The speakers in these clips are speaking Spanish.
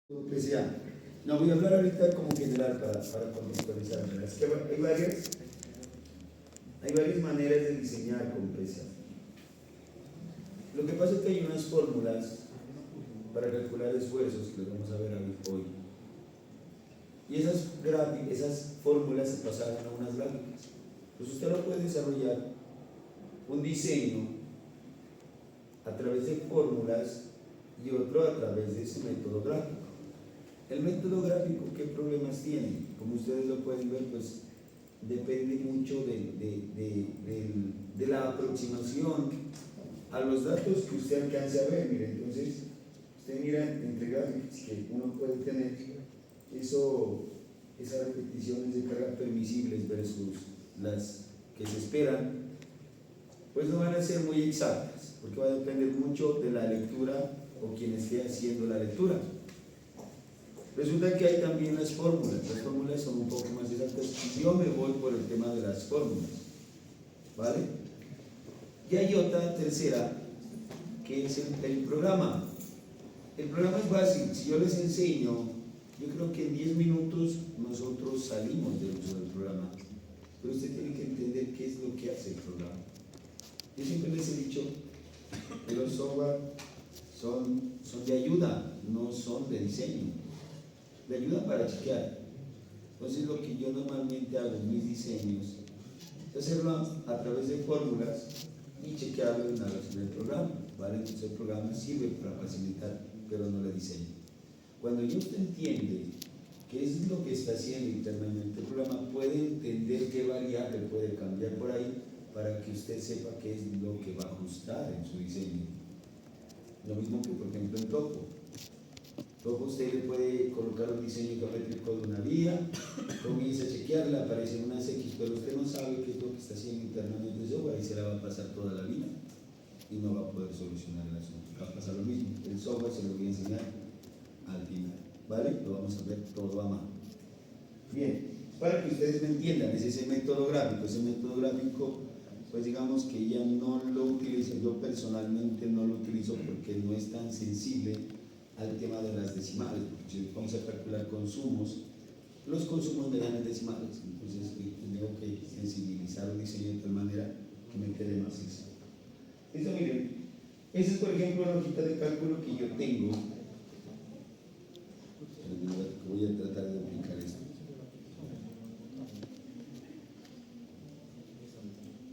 Complejidad. No, voy a hablar ahorita como general para contextualizar. Es que hay varias maneras de diseñar complejidad. Lo que pasa es que hay unas fórmulas para calcular esfuerzos que los vamos a ver hoy. Y esas fórmulas se pasaron a unas gráficas. Entonces usted lo puede desarrollar un diseño a través de fórmulas y otro a través de ese método gráfico. El método gráfico, ¿qué problemas tiene? Como ustedes lo pueden ver, pues depende mucho de la aproximación a los datos que usted alcance a ver. Mire, entonces, usted mira entre gráficos que uno puede tener esas repeticiones de carga permisibles versus las que se esperan, pues no van a ser muy exactas, porque va a depender mucho de la lectura o quien esté haciendo la lectura. Resulta que hay también las fórmulas son un poco más exactas y yo me voy por el tema de las fórmulas, ¿vale? Y hay otra tercera que es el programa. El programa es fácil, si yo les enseño, yo creo que en 10 minutos nosotros salimos del uso del programa, pero usted tiene que entender qué es lo que hace el programa. Yo siempre les he dicho que los software son de ayuda, no son de diseño. Le ayudan para chequear. Entonces lo que yo normalmente hago en mis diseños es hacerlo a través de fórmulas y chequearlo en la versión del programa, ¿vale? Entonces el programa sirve para facilitar, pero no le diseño. Cuando yo usted entiende qué es lo que está haciendo internamente el programa, puede entender qué variable puede cambiar por ahí para que usted sepa qué es lo que va a ajustar en su diseño. Lo mismo que por ejemplo en Topo. Luego usted le puede colocar un diseño geométrico de una vía, comienza a chequearla, aparecen unas X, pero usted no sabe qué es lo que está haciendo internamente el software y se la va a pasar toda la vida y no va a poder solucionar el asunto. Va a pasar lo mismo, el software se lo voy a enseñar al final, ¿vale? Lo vamos a ver todo a mano. Bien, para que ustedes me entiendan, es ese método gráfico, pues digamos que ya no lo utilizo, yo personalmente no lo utilizo porque no es tan sensible al tema de las decimales, porque si vamos a calcular consumos, los consumos me dan en decimales, entonces tengo que sensibilizar el diseño de tal manera que me quede más exacto. Esto miren, esa es por ejemplo la hojita de cálculo que yo tengo. Voy a tratar de aplicar esto.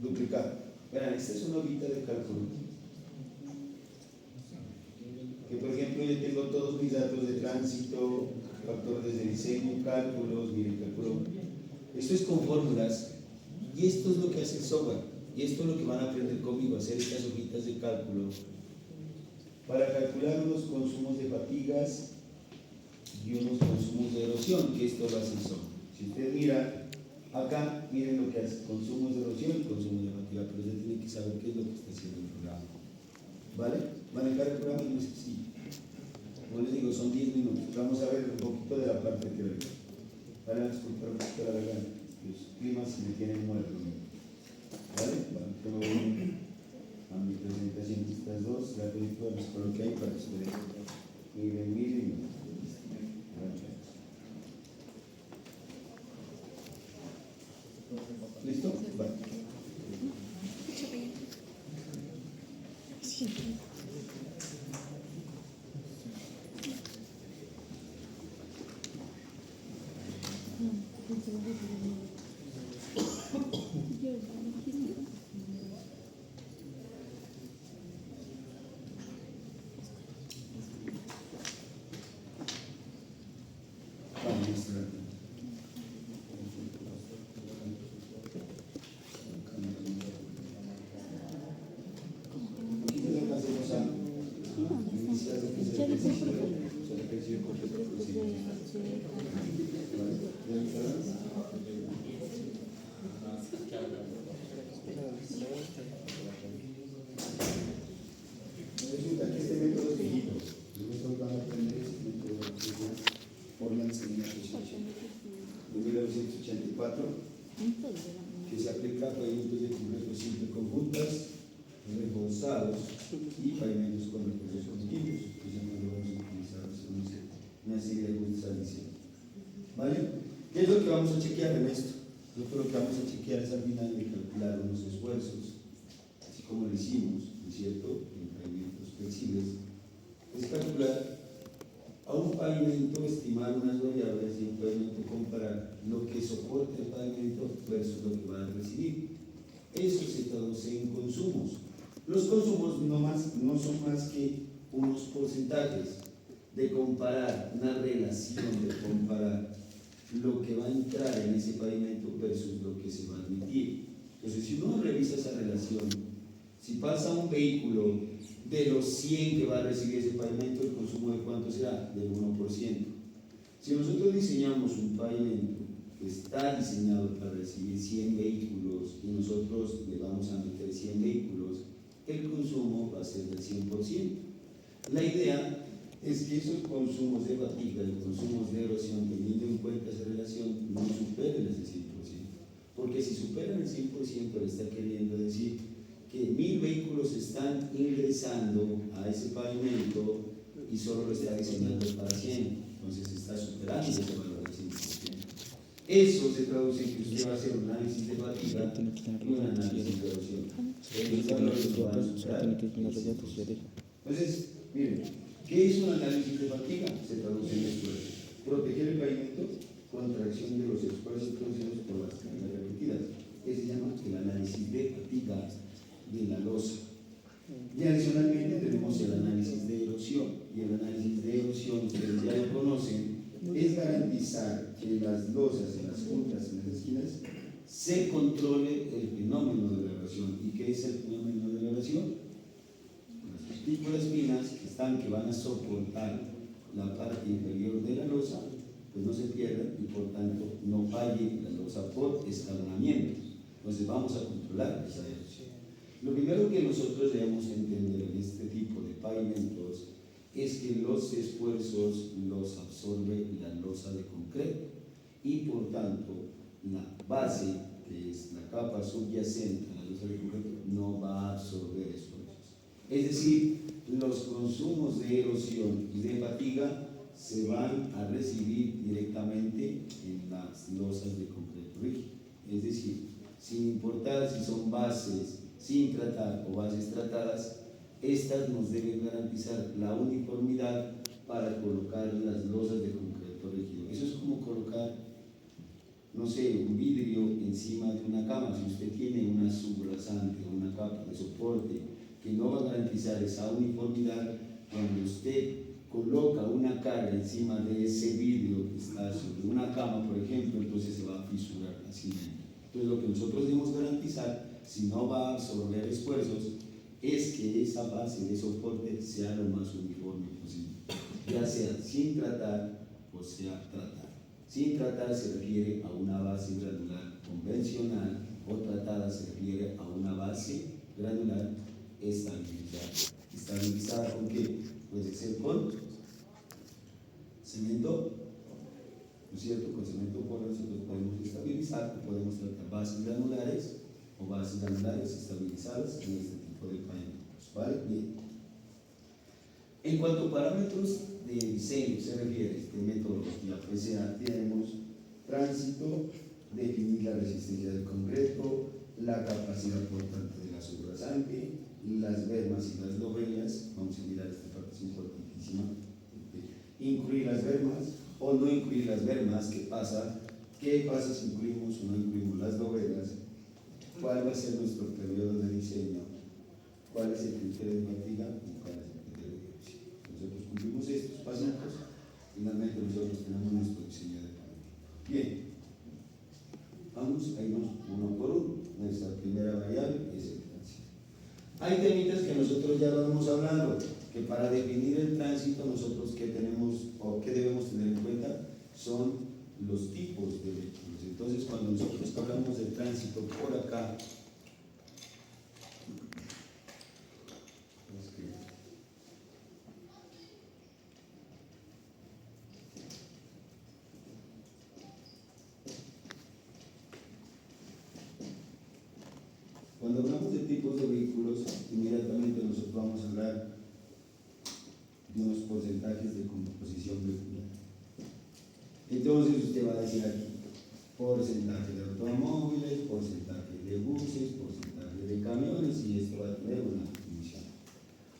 Duplicar. Verán, esta es una hojita de cálculo que por ejemplo yo tengo todos mis datos de tránsito, factores de diseño, cálculos, miren, cálculo. Esto es con fórmulas y esto es lo que hace el software y esto es lo que van a aprender conmigo, hacer estas hojitas de cálculo para calcular unos consumos de fatigas y unos consumos de erosión, que esto lo hace el software. Si usted mira acá, miren lo que hace, consumos de erosión y consumos de fatiga, pero usted tiene que saber qué es lo que está haciendo el programa, ¿vale? Manejar el programa no es sencillo. Como les digo, son 10 minutos. Vamos a ver un poquito de la parte teórica. Van a disculpar un poquito la garganta. Los climas me tienen muerto. ¿Vale? Bueno, tengo a mi presentación estas dos. La película les coloqué ahí para que ustedes miren. ¿Listo? Vale. Resulta que este método es viejito. Nosotros vamos a aprender este método por la enseñanza de 1984, que se aplica a pavimentos de concreto simple conjuntas, reforzados y pavimentos con recursos continuos. Entonces no lo vamos a utilizar en una serie de ajustes adicionales. ¿Vale? ¿Qué es lo que vamos a chequear en esto? Nosotros lo que vamos a chequear es al final de calcular unos esfuerzos, así como lo hicimos, ¿no es cierto?, en pavimentos flexibles, es calcular a un pavimento, estimar unas variables y un pavimento comparar lo que soporta el pavimento versus lo que va a recibir. Eso se traduce en consumos. Los consumos no son más que unos porcentajes de comparar, una relación de comparar lo que va a entrar en ese pavimento versus lo que se va a admitir. Entonces, si uno revisa esa relación, si pasa un vehículo de los 100 que va a recibir ese pavimento, ¿el consumo de cuánto será? Del 1%. Si nosotros diseñamos un pavimento que está diseñado para recibir 100 vehículos y nosotros le vamos a meter 100 vehículos, el consumo va a ser del 100%. La idea es que esos consumos de fatiga y consumos de erosión, teniendo en cuenta esa relación, no superen ese 100%. Porque si superan el 100%, le está queriendo decir que 1000 vehículos están ingresando a ese pavimento y solo lo está diseñando para 100. Entonces está superando ese valor del 100%. Eso se traduce en que usted va a hacer un análisis de fatiga y un análisis de erosión. Esos valores van a superar el 100%. Entonces, miren, ¿qué es un análisis de fatiga? Se traduce en esto: proteger el pavimento contra acción de los esfuerzos producidos por las cargas repetidas. Ese se llama el análisis de fatiga de la losa. Y adicionalmente tenemos el análisis de erosión. Y el análisis de erosión, ustedes ya lo conocen, es garantizar que las losas en las puntas, en las esquinas, se controle el fenómeno de la erosión. ¿Y qué es el fenómeno de la erosión? Las partículas finas que van a soportar la parte inferior de la losa, pues no se pierdan y por tanto no falle la losa por escalonamiento. Entonces vamos a controlar esa erosión. Lo primero que nosotros debemos entender en este tipo de pavimentos es que los esfuerzos los absorbe la losa de concreto y por tanto la base, que es la capa subyacente a la losa de concreto, no va a absorber esfuerzos. Es decir, los consumos de erosión y de fatiga se van a recibir directamente en las losas de concreto rígido. Es decir, sin importar si son bases sin tratar o bases tratadas, estas nos deben garantizar la uniformidad para colocar las losas de concreto rígido. Eso es como colocar, no sé, un vidrio encima de una cama. Si usted tiene una subrasante o una capa de soporte que no va a garantizar esa uniformidad, cuando usted coloca una carga encima de ese vidrio que está sobre una cama, por ejemplo, entonces se va a fisurar fácilmente. Entonces lo que nosotros debemos garantizar, si no va a absorber esfuerzos, es que esa base de soporte sea lo más uniforme posible, ya sea sin tratar o sea tratada. Sin tratar se refiere a una base granular convencional, o tratada se refiere a una base granular estabilizada. ¿Estabilizada con qué? Puede ser con cemento, ¿no es cierto? Con cemento porro nosotros podemos estabilizar, o podemos tratar bases granulares o bases granulares estabilizadas en este tipo de pavimentos. ¿Vale? Bien. En cuanto a parámetros de diseño se refiere, de metodología, pues tenemos tránsito, definir la resistencia del concreto, la capacidad portante de la subrasante, las bermas y las lobelas. Vamos a mirar esta parte, es importantísima. Incluir las bermas o no incluir las bermas. ¿Qué pasa? ¿Qué pasa si incluimos o no incluimos las lobelas? ¿Cuál va a ser nuestro periodo de diseño? ¿Cuál es el criterio de fatiga y cuál es el criterio de erosión? Nosotros cumplimos estos pasitos, finalmente nosotros tenemos nuestro diseño de pavimento. Bien, vamos a irnos uno por uno. Nuestra primera variable es el tránsito. Hay temitas que nosotros ya lo hemos hablado, que para definir el tránsito nosotros que tenemos o que debemos tener en cuenta son los tipos de vehículos. Entonces, cuando nosotros hablamos del tránsito por acá, cuando hablamos de tipos de vehículos, inmediatamente nosotros vamos a hablar de unos porcentajes de composición vehicular. Entonces usted va a decir aquí, porcentaje de automóviles, porcentaje de buses, porcentaje de camiones, y esto va a tener una definición.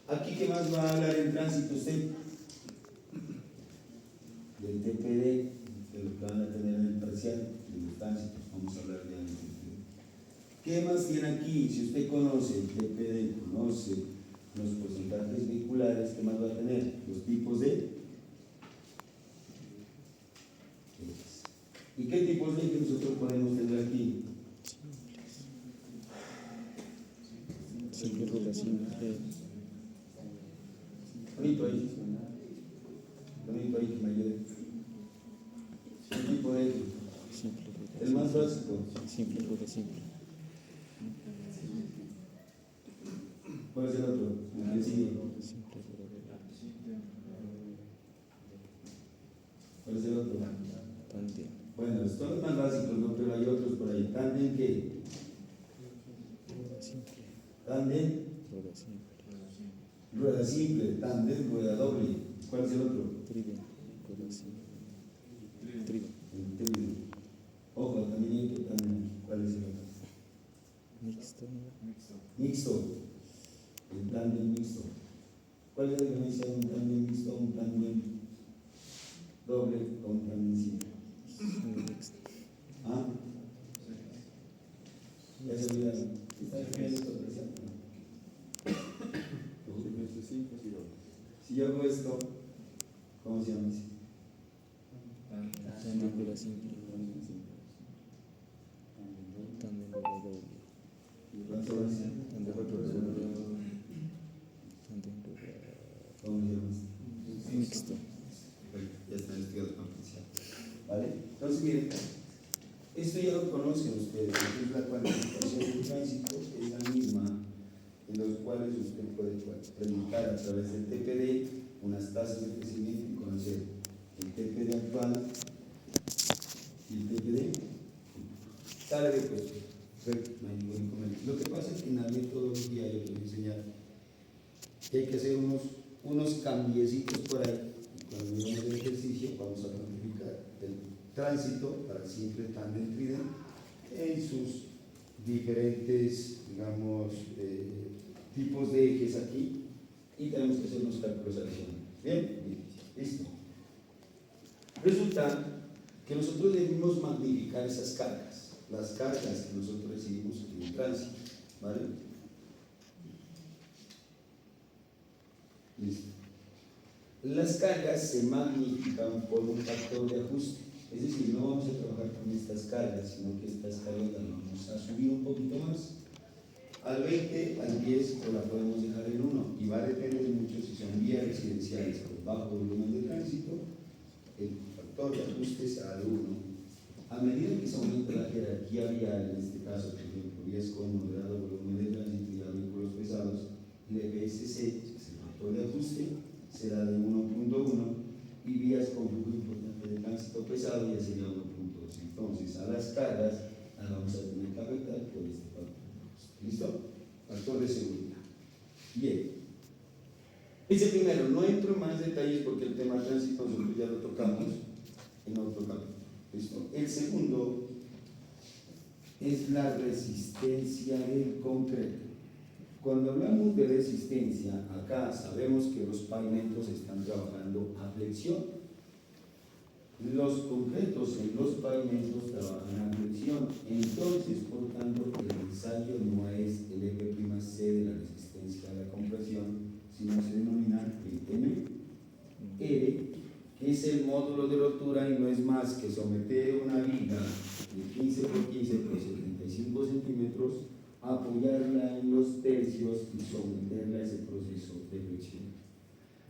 Aquí, ¿qué más va a hablar en tránsito usted? Del TPD, de lo que van a tener en el parcial, de los tránsitos, vamos a hablar ya del TPD. ¿Qué más tiene aquí? Si usted conoce el TPD, conoce los porcentajes vehiculares, ¿qué más va a tener? Los tipos de ejes. ¿Y qué tipos de ejes nosotros podemos tener aquí? Simple, rueda simple. Bonito ahí. Bonito ahí que me ayude. ¿Qué tipo de eje? Simple, rueda El más básico. simple, rueda simple. ¿Cuál es el otro? El que sigue. Simple, rueda ¿Cuál es el otro? tándem. Bueno, son los más básicos, ¿no? Pero hay otros por ahí. ¿Tándem qué? Rueda simple, Tándem, rueda simple. rueda simple. Tándem, rueda doble. ¿Cuál es el otro? Tridem, rueda simple. Tridem. El trío. Ojo, también hay que tándem. ¿Cuál es el otro? Mixto. Mixto. El tándem mixto. ¿Cuál es la diferencia de un tándem mixto, un tándem doble o un tándem simple? Mixto. ¿Ah? Ya se olvidaron. ¿Está escribiendo esto presente? Si yo hago esto, ¿cómo se llama? Tándem, rueda simple. Tándem, rueda doble. ¿Cuánto va a ser? Tándem, rueda doble. Tándem, rueda ¿Cómo se llama? mixto. Ya está estudiado con potencial. ¿Vale? Entonces, miren, esto ya lo conocen ustedes, que es la cuantificación del tránsito, es la misma en los cuales usted puede predicar a través del TPD unas tasas de crecimiento y conocer el TPD actual y el TPD. Sale de cuestión. Perfecto, no hay ningún inconveniente. Lo que pasa es que en la metodología yo les voy a enseñar que hay que hacer unos cambiecitos por ahí. Cuando miramos el ejercicio, vamos a cuantificar el tránsito para el simple tándem tridem en sus diferentes, digamos, tipos de ejes aquí, y tenemos que hacer unos cálculos adicionales. Bien, listo. Resulta que nosotros debemos magnificar esas cargas, las cargas que nosotros recibimos en el tránsito, ¿vale? Listo. Las cargas se magnifican por un factor de ajuste, es decir, no vamos a trabajar con estas cargas, sino que estas cargas las vamos a subir un poquito más, al 20, al 10, o la podemos dejar en 1, y va a depender mucho si son vías residenciales con bajo volumen de tránsito, el factor de ajuste será de 1. A medida que se aumenta la jerarquía vial, en este caso, por ejemplo, vías con moderado volumen de tránsito y a vehículos pesados, el FSC, que es el factor de ajuste, será de 1.1, y vías con flujo importante de tránsito pesado ya sería 1.2. Entonces, a las cargas las vamos a tener que afectar por este factor de ajuste. ¿Listo? Factor de seguridad. Bien. Ese primero, no entro en más detalles porque el tema de tránsito nosotros ya lo tocamos en otro capítulo. ¿Listo? El segundo es la resistencia del concreto. Cuando hablamos de resistencia, acá sabemos que los pavimentos están trabajando a flexión. Los concretos en los pavimentos trabajan a flexión. Entonces, por tanto, el ensayo no es el eje prima C de la resistencia a la compresión, sino se denomina M, que es el módulo de rotura y no es más que someter una viga de 15 por 15 por 75 centímetros, apoyarla en los tercios y someterla a ese proceso de flexión.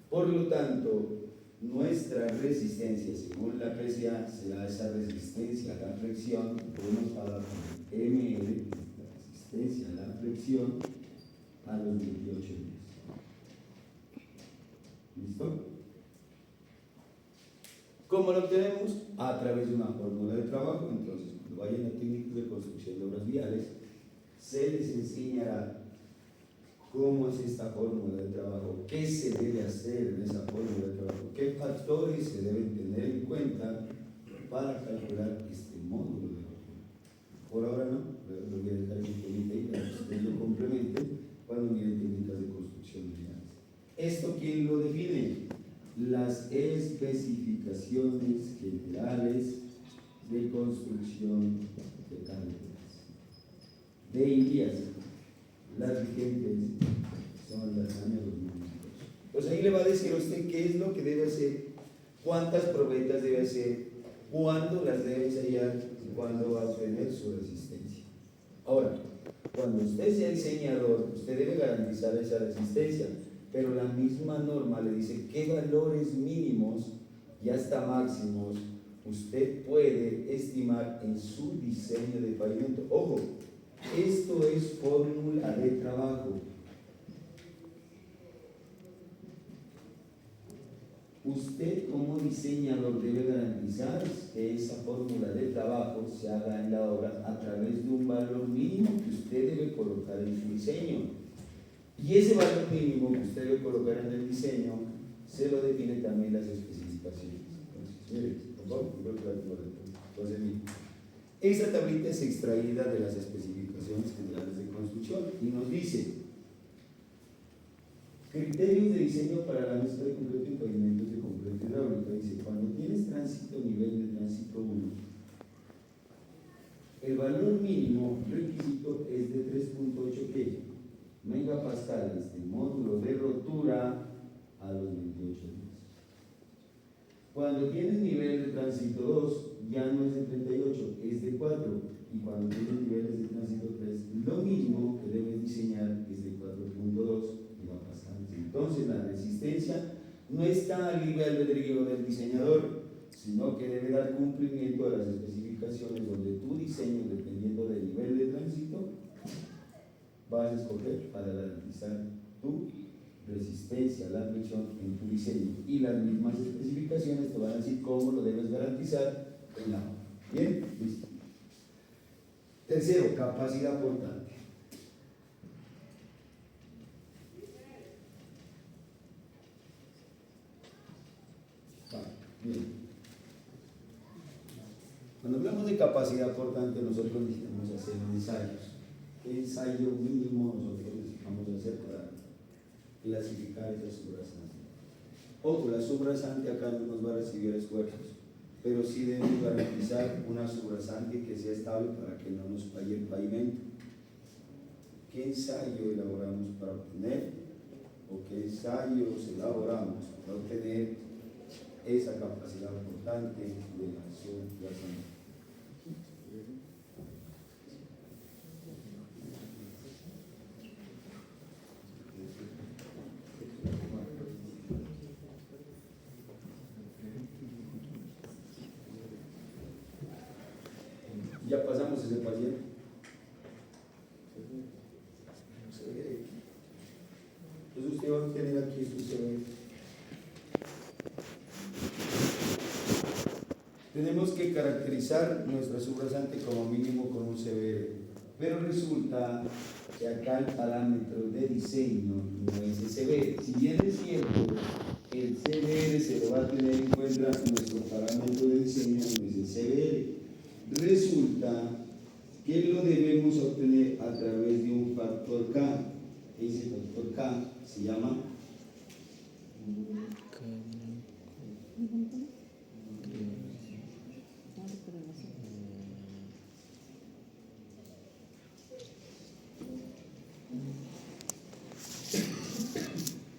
Por lo tanto, nuestra resistencia, según la PCA, será esa resistencia a la flexión, podemos hablar con ML, la resistencia a la flexión, a los 28 días. ¿Listo? ¿Cómo lo obtenemos? A través de una fórmula de trabajo. Entonces, cuando vayan a técnicos de construcción de obras viales, se les enseñará cómo es esta fórmula de trabajo, qué se debe hacer en esa fórmula de trabajo, qué factores se deben tener en cuenta para calcular este módulo de rotura. Por ahora no, lo voy a dejar simplemente ahí para que ustedes lo complementen cuando miren técnicas de construcción lineales. ¿Esto quién lo define? Las especificaciones generales de construcción de carreteras. De INVIAS, las vigentes son las años 2022. Pues ahí le va a decir a usted qué es lo que debe hacer, cuántas probetas debe hacer, cuándo las debe ensayar y cuándo va a obtener su resistencia. Ahora, cuando usted sea diseñador, usted debe garantizar esa resistencia, pero la misma norma le dice qué valores mínimos y hasta máximos usted puede estimar en su diseño de pavimento. Ojo, esto es fórmula de trabajo. Usted como diseñador debe garantizar que esa fórmula de trabajo se haga en la obra a través de un valor mínimo que usted debe colocar en su diseño. Y ese valor mínimo que usted debe colocar en el diseño se lo definen también las especificaciones. Entonces, mire, por favor, entonces, mire, esta tablita es extraída de las especificaciones generales de construcción y nos dice criterios de diseño para la mezcla de concreto y pavimentos de concreto hidráulico. Dice, cuando tienes tránsito nivel de tránsito 1, el valor mínimo requisito es de 3.8 megapascales de módulo de rotura a los 28 días. Cuando tienes nivel de tránsito 2, ya no es de 38, es de 4. Y cuando tienes niveles de tránsito 3, lo mínimo que debes diseñar es de 4.2 megapascales. Entonces la resistencia no está al libre albedrío del diseñador, sino que debe dar cumplimiento a las especificaciones donde tu diseño, dependiendo del nivel de tránsito, vas a escoger para garantizar tu resistencia a la fricción en tu diseño. Y las mismas especificaciones te van a decir cómo lo debes garantizar en la obra. Bien, listo. Tercero, capacidad portante. Bien. Cuando hablamos de capacidad portante, nosotros necesitamos hacer ensayos. ¿Qué ensayo mínimo nosotros necesitamos hacer para clasificar esa subrasante? Ojo, la subrasante acá no nos va a recibir esfuerzos, pero sí debemos garantizar una subrasante que sea estable para que no nos falle el pavimento. ¿Qué ensayo elaboramos para obtener, o qué ensayos elaboramos para obtener esa capacidad portante de la subrasante? Ya pasamos ese paciente. Entonces usted va a tener aquí su CV. Tenemos que caracterizar nuestra subrasante como mínimo con un CBR, pero resulta que acá el parámetro de diseño no es el CBR. Si bien es cierto, el CBR se lo va a tener en cuenta, nuestro parámetro de diseño no es el CBR. Resulta que lo debemos obtener a través de un factor K. Ese factor K se llama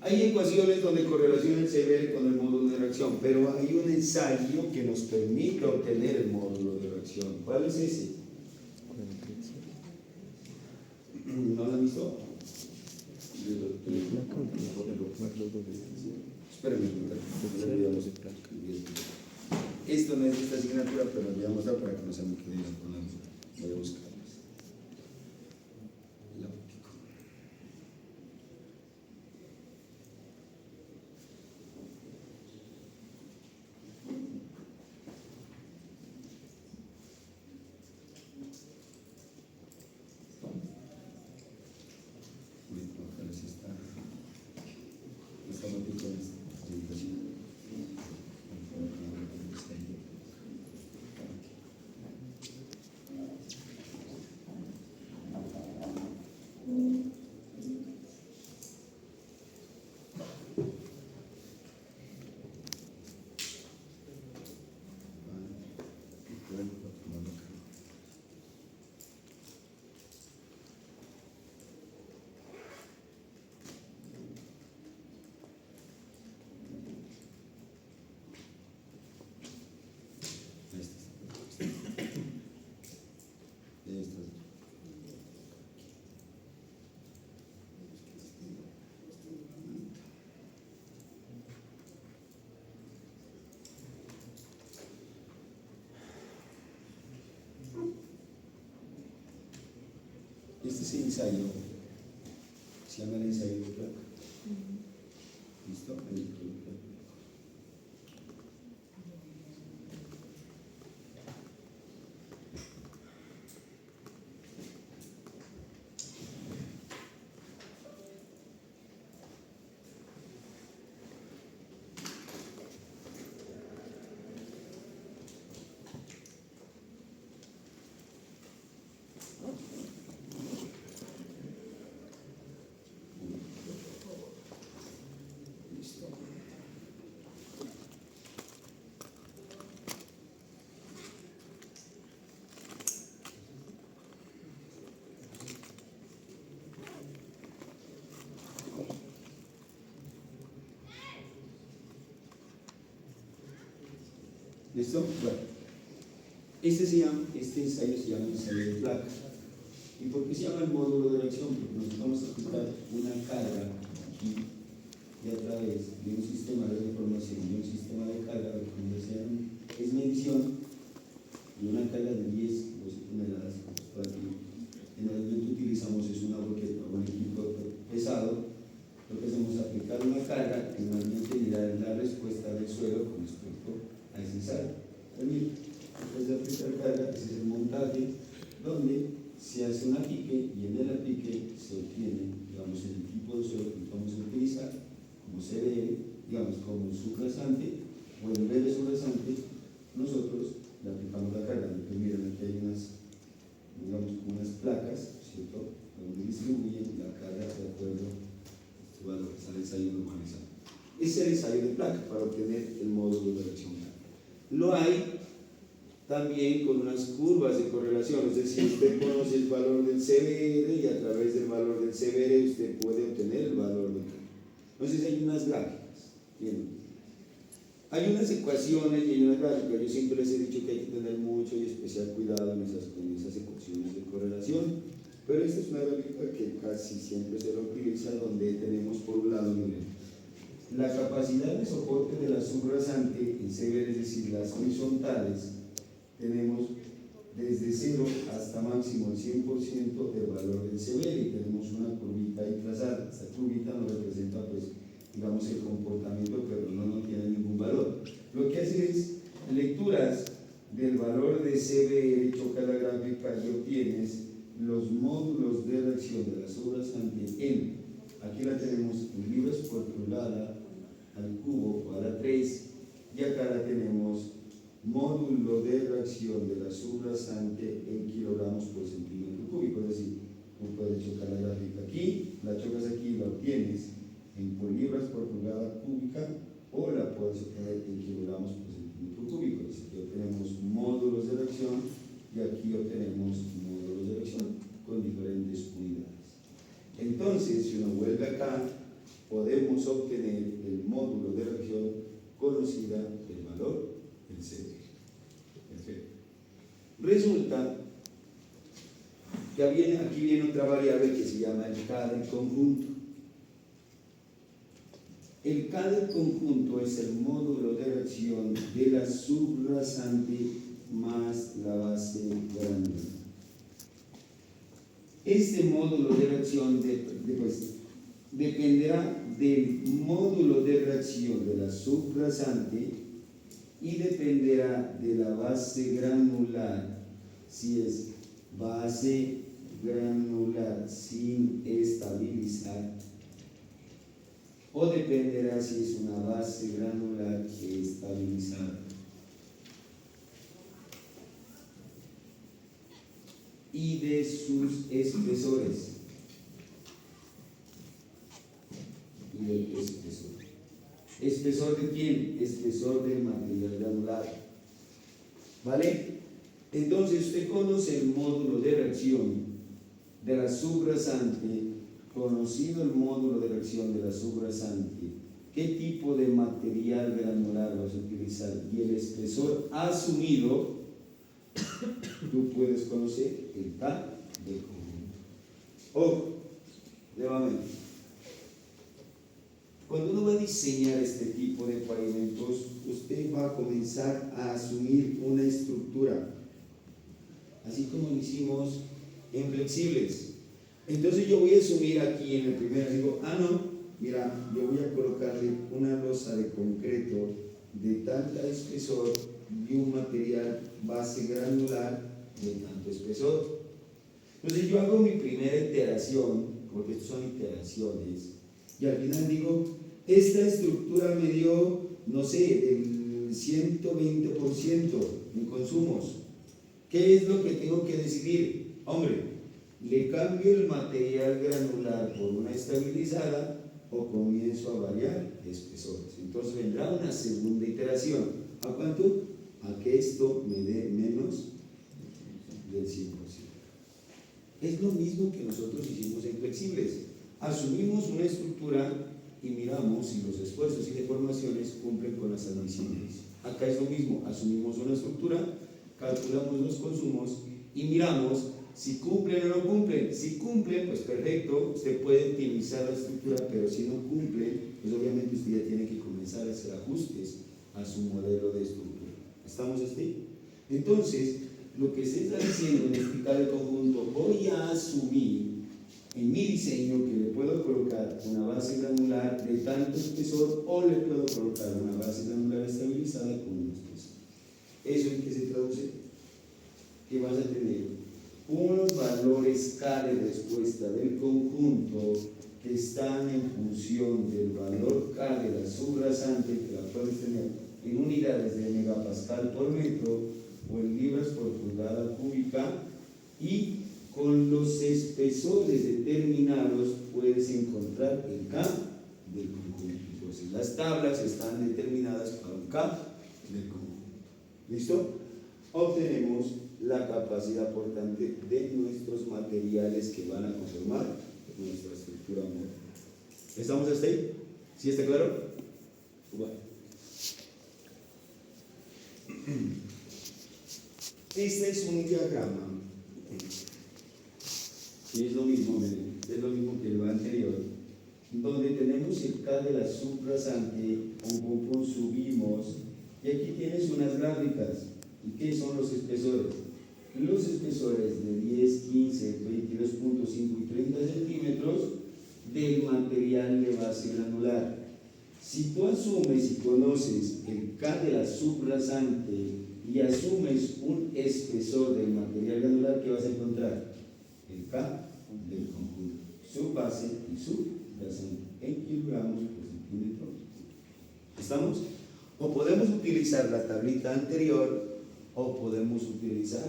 hay ecuaciones donde correlaciona el CBR con el módulo de reacción, pero hay un ensayo que nos permite obtener el módulo de reacción. ¿Cuál es ese? ¿No lo han visto? Espérenme, esto no es esta asignatura, pero lo voy a mostrar para que no se me quede con la duda. Voy a buscarlas. El óptico. Ojalá sí está. Está óptico en esta presentación. Ese ensayo se llama el ensayo de placa. ¿Listo? ¿Listo? Bueno, este ensayo se llama ensayo de placa. ¿Y por qué se llama el módulo de reacción? Porque nos vamos a aplicar una carga aquí y a través de un sistema de deformación y un sistema de carga, lo que es medición y una carga de 10 toneladas por aquí. Generalmente utilizamos es una boqueta o un equipo pesado. Lo que hacemos es aplicar una carga que normalmente dirá la respuesta del suelo con respecto a ese ensayo. También, después de aplicar carga, ese es el montaje donde se hace una pique y en el aplique se obtiene, digamos, el tipo de suelo que vamos a utilizar como CBR, digamos, como subrasante o en vez de subrasante, nosotros le aplicamos la carga. Entonces, miren, aquí hay unas, digamos, como unas placas, ¿cierto?, donde distribuyen la carga de acuerdo a este valor, es el ensayo normalizado. Es el ensayo de placa para obtener el módulo de reacción. Lo hay también con unas curvas de correlación, es decir, usted conoce el valor del CBR y a través del valor del CBR usted puede obtener el valor del K. Entonces hay unas gráficas. Bien. Hay unas ecuaciones y hay unas gráficas. Yo siempre les he dicho que hay que tener mucho y especial cuidado en esas ecuaciones de correlación, pero esta es una gráfica que casi siempre se lo utiliza, donde tenemos por un lado, miren, la capacidad de soporte de la subrasante en CBR, es decir, las horizontales, tenemos desde 0 hasta máximo el 100% del valor del CBR y tenemos una curvita ahí trazada. Esta curvita nos representa, pues, digamos, el comportamiento, pero no tiene ningún valor. Lo que hace es lecturas del valor de CBR, choca la gráfica y obtienes los módulos de reacción de la subrasante en, aquí la tenemos en libras por pulgada al cubo o a la 3, y acá la tenemos módulo de reacción de la subrasante en kilogramos por centímetro cúbico. Es decir, tú puedes chocar la gráfica aquí, la chocas aquí y la obtienes en libras por pulgada cúbica, o la puedes obtener en kilogramos por centímetro cúbico. Es decir, aquí obtenemos módulos de reacción y aquí obtenemos módulos de reacción con diferentes unidades. Entonces, si uno vuelve acá, podemos obtener el módulo de reacción conocida el valor del CBR. Perfecto. Resulta que aquí viene otra variable que se llama el K del conjunto. El K del conjunto es el módulo de reacción de la subrasante más la base granular. Este módulo de reacción dependerá del módulo de reacción de la subrasante y dependerá de la base granular, si es base granular sin estabilizar, o dependerá si es una base granular estabilizada. Y de sus espesores. ¿Espesor de quién? Espesor del material granular. ¿Vale? Entonces usted conoce el módulo de reacción de la subrasante, conocido el módulo de reacción de la subrasante, qué tipo de material granular vas a utilizar y el espesor asumido, tú puedes conocer el K del conjunto. Ojo, nuevamente, cuando uno va a diseñar este tipo de pavimentos, usted va a comenzar a asumir una estructura, así como lo hicimos en flexibles. Entonces yo voy a asumir aquí en el primero, digo, no, mira, yo voy a colocarle una losa de concreto de tanta espesor y un material base granular de tanto espesor. Entonces yo hago mi primera iteración, porque estas son iteraciones, y al final digo, esta estructura me dio, no sé, el 120% en consumos. ¿Qué es lo que tengo que decidir? Hombre, ¿le cambio el material granular por una estabilizada o comienzo a variar espesores? Entonces vendrá una segunda iteración. ¿A cuánto? A que esto me dé menos del 100%. Es lo mismo que nosotros hicimos en flexibles. Asumimos una estructura y miramos si los esfuerzos y deformaciones cumplen con las admisibles. Acá es lo mismo, asumimos una estructura, calculamos los consumos y miramos si cumplen o no cumplen. Si cumplen, pues perfecto, usted puede optimizar la estructura, pero si no cumplen, pues obviamente usted ya tiene que comenzar a hacer ajustes a su modelo de estructura. ¿Estamos así? Entonces, lo que se está diciendo en explicar el conjunto, voy a asumir en mi diseño que le puedo colocar una base granular de tanto espesor o le puedo colocar una base granular estabilizada con un espesor. ¿Eso en qué se traduce? Que vas a tener unos valores K de respuesta del conjunto que están en función del valor K de la subrasante, que la puedes tener en unidades de megapascal por metro o en libras por pulgada cúbica, y con los espesores determinados puedes encontrar el K del conjunto. Entonces las tablas están determinadas para un K del conjunto. ¿Listo? Obtenemos la capacidad portante de nuestros materiales que van a conformar nuestra estructura móvil. ¿Estamos hasta ahí? ¿Sí está claro? Bueno. Este es un diagrama. Y es lo mismo que el anterior, donde tenemos el K de la subrasante, subimos, y aquí tienes unas gráficas. ¿Y qué son los espesores? Los espesores de 10, 15, 22.5 y 30 centímetros del material de base granular. Si tú asumes y conoces el K de la subrasante y asumes un espesor del material granular, ¿qué vas a encontrar? El K del conjunto, su base y su rasante en kilogramos por centímetro. ¿Estamos? O podemos utilizar la tablita anterior o podemos utilizar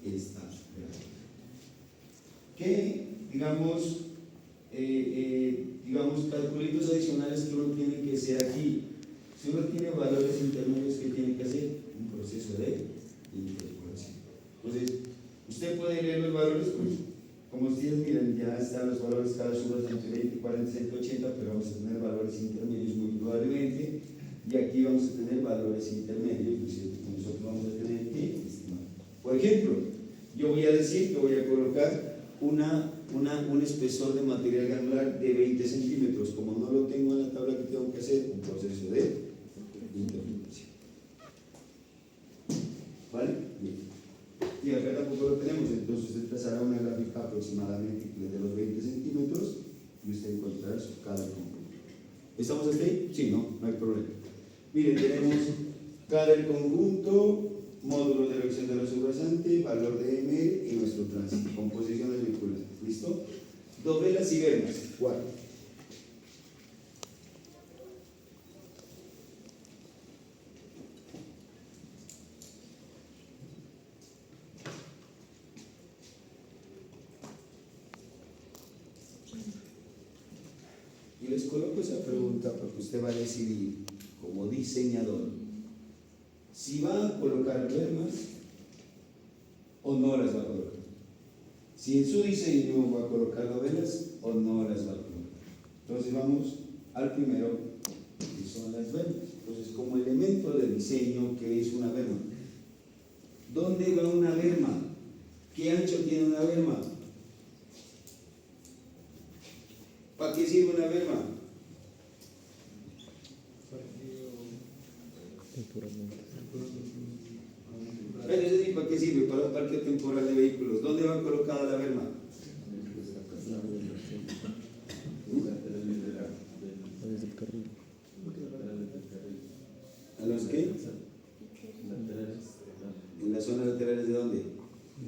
esta gráfica. Que, digamos, calculitos adicionales que uno tiene que hacer aquí. Si uno tiene valores intermedios, ¿qué tiene que hacer? Un proceso de incorporación. Entonces, usted puede leer los valores, pues, como ustedes miran, ya están los valores cada subrasante 20, 40, 180, pero vamos a tener valores intermedios muy probablemente, y aquí vamos a tener valores intermedios, ¿no es cierto? Nosotros vamos a tener que estimar. Por ejemplo, yo voy a decir que voy a colocar un espesor de material granular de 20 centímetros. Como no lo tengo en la tabla, que tengo que hacer un proceso de interpretación. ¿Vale? Bien. Y acá tampoco lo tenemos, entonces usted trazará una gráfica aproximadamente de los 20 centímetros y usted encontrará su cada conjunto. ¿Estamos hasta ahí? Sí, no hay problema. Miren, tenemos cada del conjunto, módulo de elección de la subrasante, valor de M y nuestro tránsito, composiciones vinculadas. ¿Listo? Dovelas y vermas. 4. Y les coloco esa pregunta porque usted va a decidir, como diseñador, si va a colocar vermas o no las va a colocar. Si en su diseño va a colocar dovelas o no las va a colocar. Entonces vamos al primero, que son las vermas. Entonces, como elemento de diseño, ¿qué es una verma? ¿Dónde va una verma? ¿Qué ancho tiene una verma? ¿Para qué sirve una verma? Es decir, ¿para qué sirve? Para el parque temporal de vehículos. ¿Dónde va colocada la verma? las zonas laterales de dónde?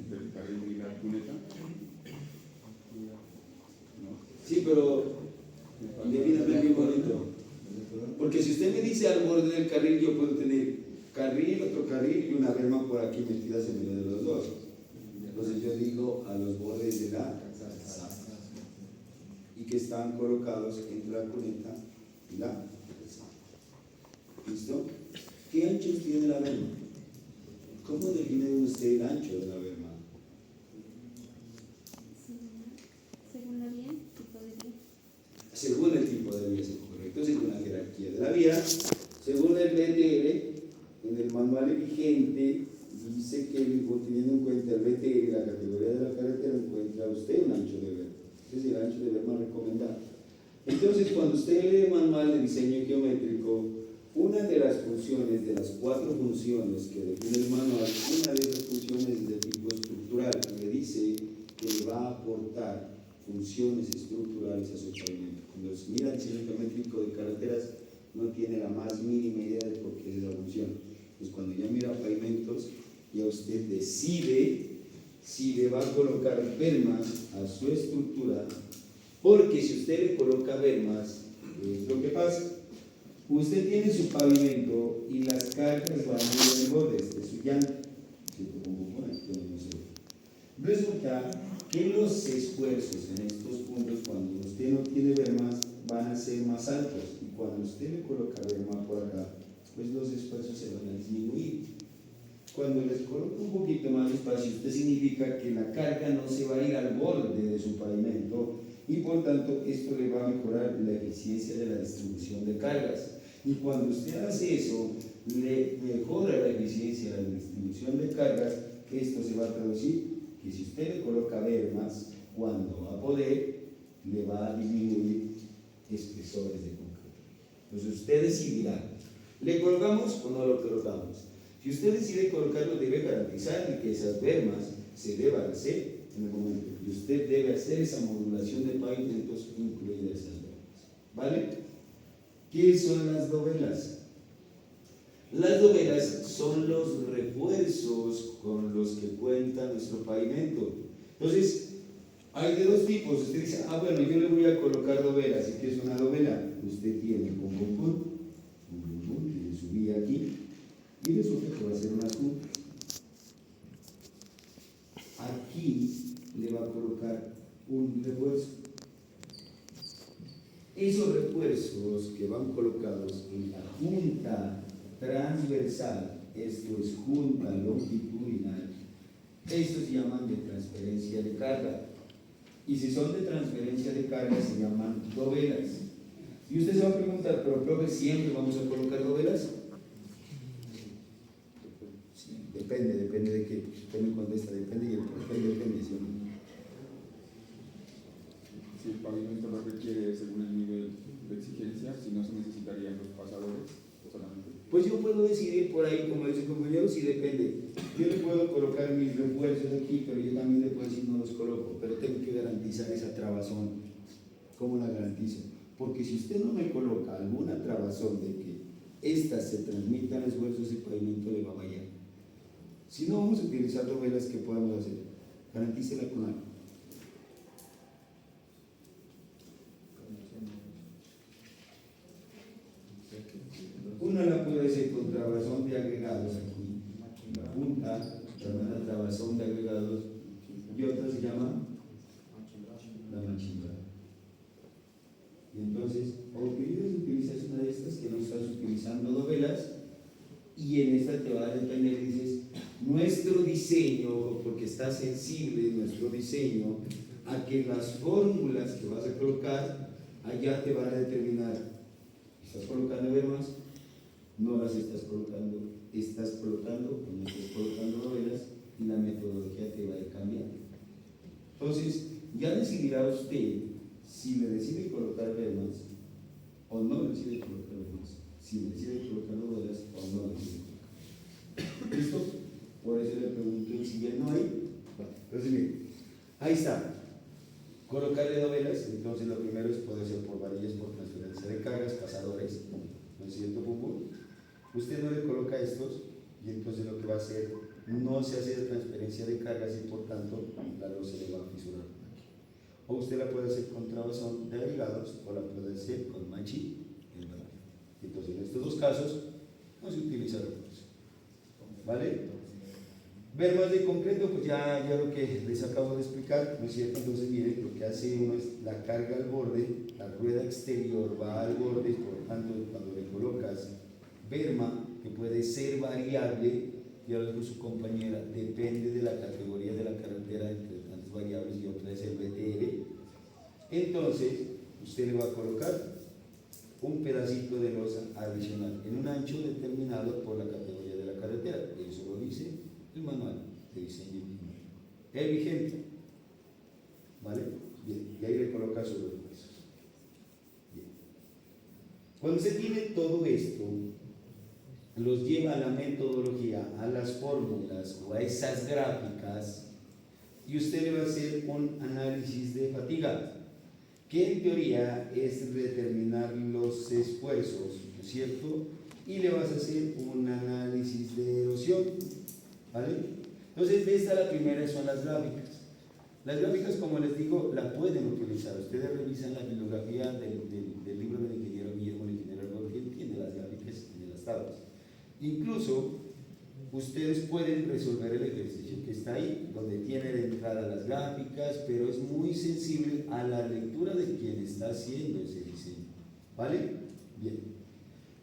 Del carril y la cuneta. Sí, pero defíname bien bonito. Porque si usted me dice al borde del carril, yo puedo tener carril, otro carril y una berma por aquí metidas en medio de los dos. Entonces yo digo a los bordes de la calzada y que están colocados entre la cuneta y la calzada. ¿Listo? ¿Qué anchos tiene la berma? ¿Cómo define usted el ancho de la berma? Según la vía, tipo de vía. Según el tipo de vía, correcto, según la jerarquía de la vía, según el BTR, en el manual vigente dice que teniendo en cuenta el BTR, la categoría de la carretera, encuentra usted un ancho de berma. Ese es el ancho de berma recomendado. Entonces, cuando usted lee el manual de diseño geométrico, una de las funciones, de las 4 funciones que define el manual, una de esas funciones es de tipo estructural, que le dice que le va a aportar funciones estructurales a su pavimento. Cuando se mira el diseño geométrico de carreteras, no tiene la más mínima idea de por qué es esa función. Pues cuando ya mira pavimentos, ya usted decide si le va a colocar bermas a su estructura, porque si usted le coloca bermas, lo que pasa, usted tiene su pavimento y las cargas van en el borde de su llanta. Resulta que los esfuerzos en estos puntos, cuando usted no tiene bermas, van a ser más altos, y cuando usted le coloca berma por acá, pues los esfuerzos se van a disminuir. Cuando les coloca un poquito más de espacio, esto significa que la carga no se va a ir al borde de su pavimento, y por tanto esto le va a mejorar la eficiencia de la distribución de cargas. Y cuando usted hace eso, le mejora la eficiencia de la distribución de cargas. Esto se va a traducir que si usted le coloca bermas, cuando va a poder, le va a disminuir espesores de concreto. Entonces usted decidirá, ¿le colocamos o no lo colocamos? Si usted decide colocarlo, debe garantizar que esas bermas se deban hacer en el momento. Y usted debe hacer esa modulación de pavimentos incluidas esas bermas. ¿Vale? ¿Qué son las dovelas? Las dovelas son los refuerzos con los que cuenta nuestro pavimento. Entonces, hay de 2 tipos. Usted dice, bueno, yo le voy a colocar dovelas. ¿Y qué es una dovela? Usted tiene un bombón, tiene su vía aquí, y resulta que va a ser una cruz. Aquí le va a colocar un refuerzo. Esos refuerzos que van colocados en la junta transversal, esto es junta longitudinal, estos se llaman de transferencia de carga. Y si son de transferencia de carga, se llaman dovelas. Y usted se va a preguntar, pero profe, ¿siempre vamos a colocar dovelas? Sí, depende de qué. Usted me contesta, depende y el profe depende. ¿Sí? Si el pavimento lo requiere según el nivel de exigencia, si no se necesitarían los pasadores solamente. Pues yo puedo decidir por ahí, como dice el compañero, si depende. Yo le puedo colocar mis refuerzos aquí, pero yo también le puedo decir no los coloco, pero tengo que garantizar esa trabazón. ¿Cómo la garantizo? Porque si usted no me coloca alguna trabazón de que estas se transmitan esfuerzos, el pavimento le va a fallar. Si no vamos a utilizar dovelas, ¿qué podemos hacer? Garantícela con algo. Una la puede hacer con trabazón de agregados aquí, la punta, la trabazón de agregados, y otra se llama la machimbrada. Y entonces, o utilizas una de estas que no estás utilizando dovelas, y en esta te va a depender, dices, nuestro diseño, porque está sensible nuestro diseño, a que las fórmulas que vas a colocar, allá te van a determinar, ¿estás colocando bermas? No las estás colocando o no estás colocando dovelas, y la metodología te va a ir cambiando. Entonces, ya decidirá usted si le decide colocar bermas o no le decide colocar bermas, si le decide colocar dovelas o no le decide colocar. ¿Listo? Por eso le pregunto si ya no hay. Bueno, entonces, mire, ahí está. Colocarle dovelas, entonces lo primero es poder ser por varillas, por transferencia de cargas, pasadores, ¿no es cierto, Pupu? Usted no le coloca estos, y entonces lo que va a hacer no se hace transferencia de cargas y por tanto la losa se le va a fisurar aquí. O usted la puede hacer con trabazón de agregados o la puede hacer con machi en verdad. Entonces en estos dos casos no se utiliza refuerzo. ¿Vale? Ver más de concreto, pues ya lo que les acabo de explicar, ¿no es cierto? Entonces miren, lo que hace uno es la carga al borde, la rueda exterior va al borde, por tanto cuando le colocas berma, que puede ser variable, ya lo dijo su compañera, depende de la categoría de la carretera, entre tantas variables, y otra es el BTL. Entonces, usted le va a colocar un pedacito de losa adicional en un ancho determinado por la categoría de la carretera. Eso lo dice el manual de diseño ingeniería. Es vigente. ¿Vale? Bien, y ahí le coloca sus refuerzos. Bien. Cuando se tiene todo esto, los lleva a la metodología, a las fórmulas o a esas gráficas, y usted le va a hacer un análisis de fatiga, que en teoría es determinar los esfuerzos, ¿no es cierto? Y le vas a hacer un análisis de erosión, ¿vale? Entonces, esta la primera son las gráficas. Las gráficas, como les digo, la pueden utilizar. Ustedes revisan la bibliografía del libro del ingeniero Guillermo, el ingeniero Álvaro, que tiene las gráficas y las tablas. Incluso, ustedes pueden resolver el ejercicio que está ahí, donde tiene de entrada las gráficas, pero es muy sensible a la lectura de quien está haciendo ese diseño. ¿Vale? Bien.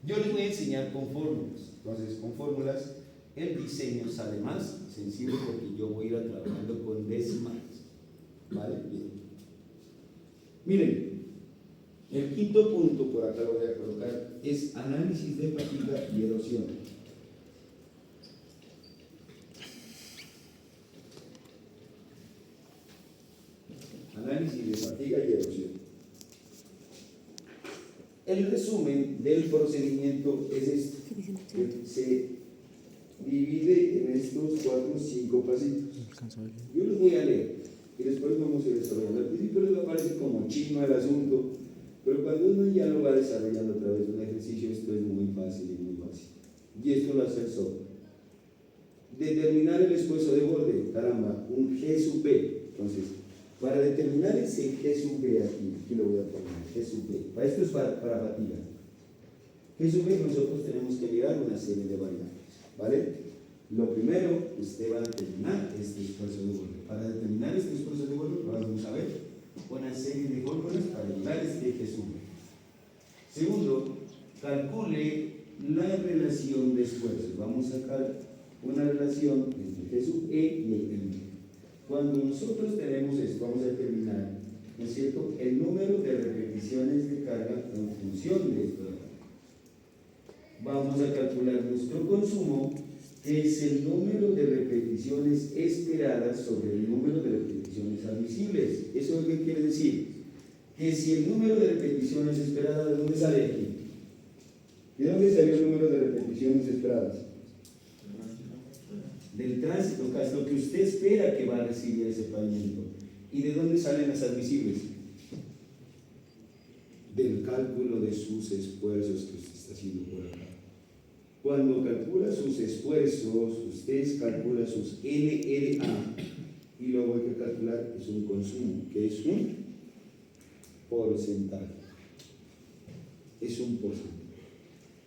Yo les voy a enseñar con fórmulas. Entonces, con fórmulas, el diseño sale más sensible porque yo voy a ir trabajando con decimales. ¿Vale? Bien. Miren, el quinto punto, por acá lo voy a colocar, es análisis de fatiga y erosión. Análisis de fatiga y erosión. El resumen del procedimiento es este, que se divide en estos 4 o 5 pasitos. Yo los voy a leer y después vamos a ir desarrollando. Al principio les va a parecer como chino el asunto, pero cuando uno ya lo va desarrollando a través de un ejercicio, esto es muy fácil y muy fácil. Y esto lo hace el software. Determinar el esfuerzo de borde, caramba, un G sub B. Entonces, para determinar ese G sub B aquí lo voy a poner, G sub B. Para esto es para fatiga. G sub B nosotros tenemos que mirar una serie de variables, ¿vale? Lo primero, usted va a determinar este esfuerzo de borde. Para determinar este esfuerzo de borde, vamos a ver una serie de fórmulas para llegar a este G sub B. Segundo, calcule la relación de esfuerzos. Vamos a sacar una relación entre G sub E y el M. Cuando nosotros tenemos esto, vamos a determinar, ¿no es cierto?, el número de repeticiones de carga en función de esto. Vamos a calcular nuestro consumo, que es el número de repeticiones esperadas sobre el número de repeticiones admisibles. ¿Eso qué quiere decir? Que si el número de repeticiones esperadas, ¿de dónde sale aquí? ¿De dónde salió el número de repeticiones esperadas? Del tránsito, que es lo que usted espera que va a recibir ese pavimento. ¿Y de dónde salen las admisibles? Del cálculo de sus esfuerzos que usted está haciendo por acá. Cuando calcula sus esfuerzos, usted calcula sus NRA y luego hay que calcular que es un consumo, que es un porcentaje. Es un porcentaje.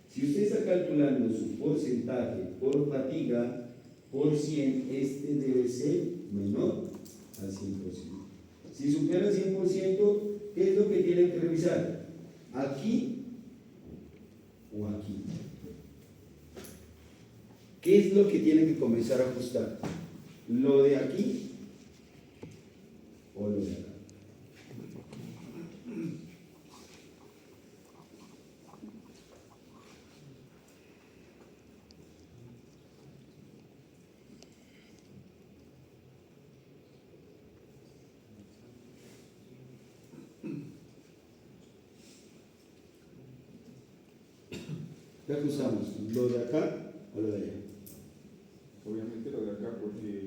Si usted está calculando su porcentaje por fatiga, por 100, este debe ser menor al 100%. Si supera el 100%, ¿qué es lo que tienen que revisar? ¿Aquí o aquí? ¿Qué es lo que tienen que comenzar a ajustar? ¿Lo de aquí o lo de acá? ¿Qué ajustamos? ¿Lo de acá o lo de allá? Obviamente lo de acá, porque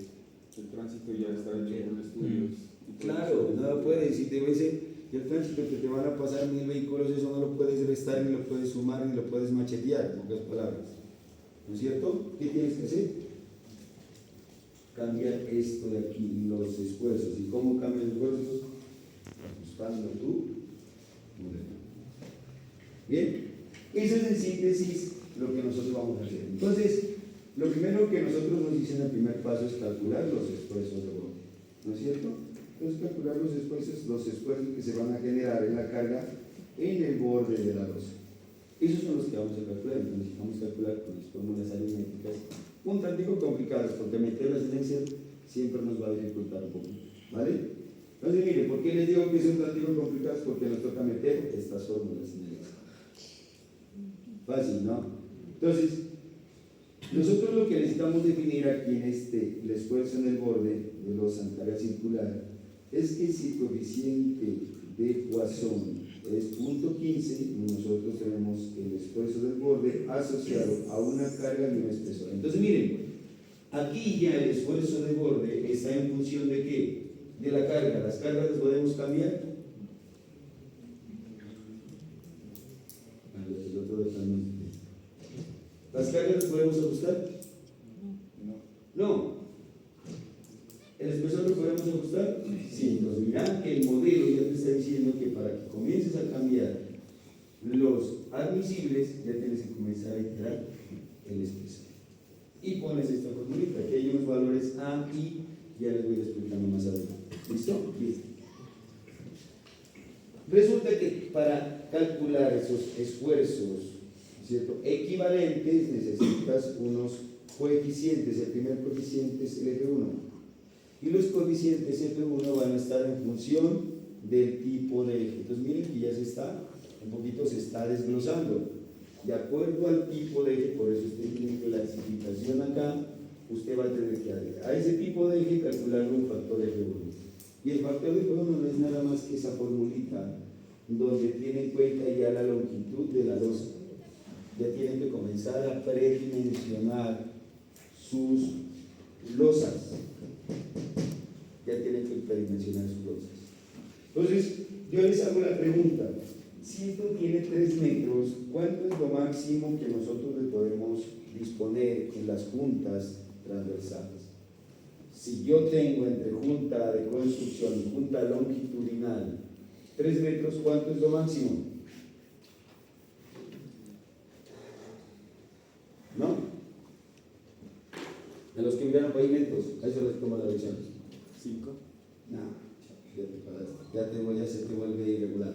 el tránsito ya está hecho por estudios. Claro, nada puede decir, debe ser que el tránsito que te van a pasar 1000 vehículos, eso no lo puedes restar, ni lo puedes sumar, ni lo puedes machetear, en pocas palabras. ¿No es cierto? ¿Qué tienes que hacer? cambia esto de aquí, los esfuerzos. ¿Y cómo cambian los esfuerzos? Ajustando tu modelo. Bien, eso es en síntesis lo que nosotros vamos a hacer. Entonces, lo primero que nosotros nos dicen en el primer paso es calcular los esfuerzos de borde, ¿no es cierto? Entonces, calcular los esfuerzos que se van a generar en la carga en el borde de la losa. Esos son los que vamos a calcular. Entonces, vamos a calcular con las fórmulas aritméticas un tantico complicadas, porque meterlas en Excel siempre nos va a dificultar un poco, ¿vale? Entonces, mire, ¿por qué les digo que son tantico complicadas? Porque nos toca meter estas fórmulas en el Excel. Fácil, ¿no? Entonces, nosotros lo que necesitamos definir aquí en el esfuerzo en el borde de losa en carga circular es que si el coeficiente de Poisson es 0.15, nosotros tenemos el esfuerzo del borde asociado a una carga de un espesor. Entonces miren, aquí ya el esfuerzo del borde está en función de ¿qué? De la carga. ¿Las cargas las podemos cambiar? ¿Las cargas las podemos ajustar? No. ¿El espesor lo podemos ajustar? Sí. Entonces mira que el modelo ya te está diciendo que para que comiences a cambiar los admisibles ya tienes que comenzar a iterar el espesor. Y pones esta formulita, que hay unos valores A y ya les voy explicando más adelante. ¿Listo? Bien. Resulta que para calcular esos esfuerzos, ¿cierto?, equivalentes necesitas unos coeficientes. El primer coeficiente es el F1 y los coeficientes F1 van a estar en función del tipo de eje. Entonces miren que ya se está desglosando de acuerdo al tipo de eje. Por eso usted tiene clasificación acá. Usted va a tener que a ese tipo de eje calcularle un factor F1, y el factor F1 no es nada más que esa formulita donde tiene en cuenta ya la longitud de la losa. Ya tienen que comenzar a predimensionar sus losas. Ya tienen que predimensionar sus losas. Entonces, yo les hago la pregunta: si esto tiene 3 metros, ¿cuánto es lo máximo que nosotros le podemos disponer en las juntas transversales? Si yo tengo entre junta de construcción y junta longitudinal 3 metros, ¿cuánto es lo máximo? ¿No? De los que enviaron pavimentos, a eso les toma la lección. 5. No, ya te paraste. Ya se te vuelve irregular.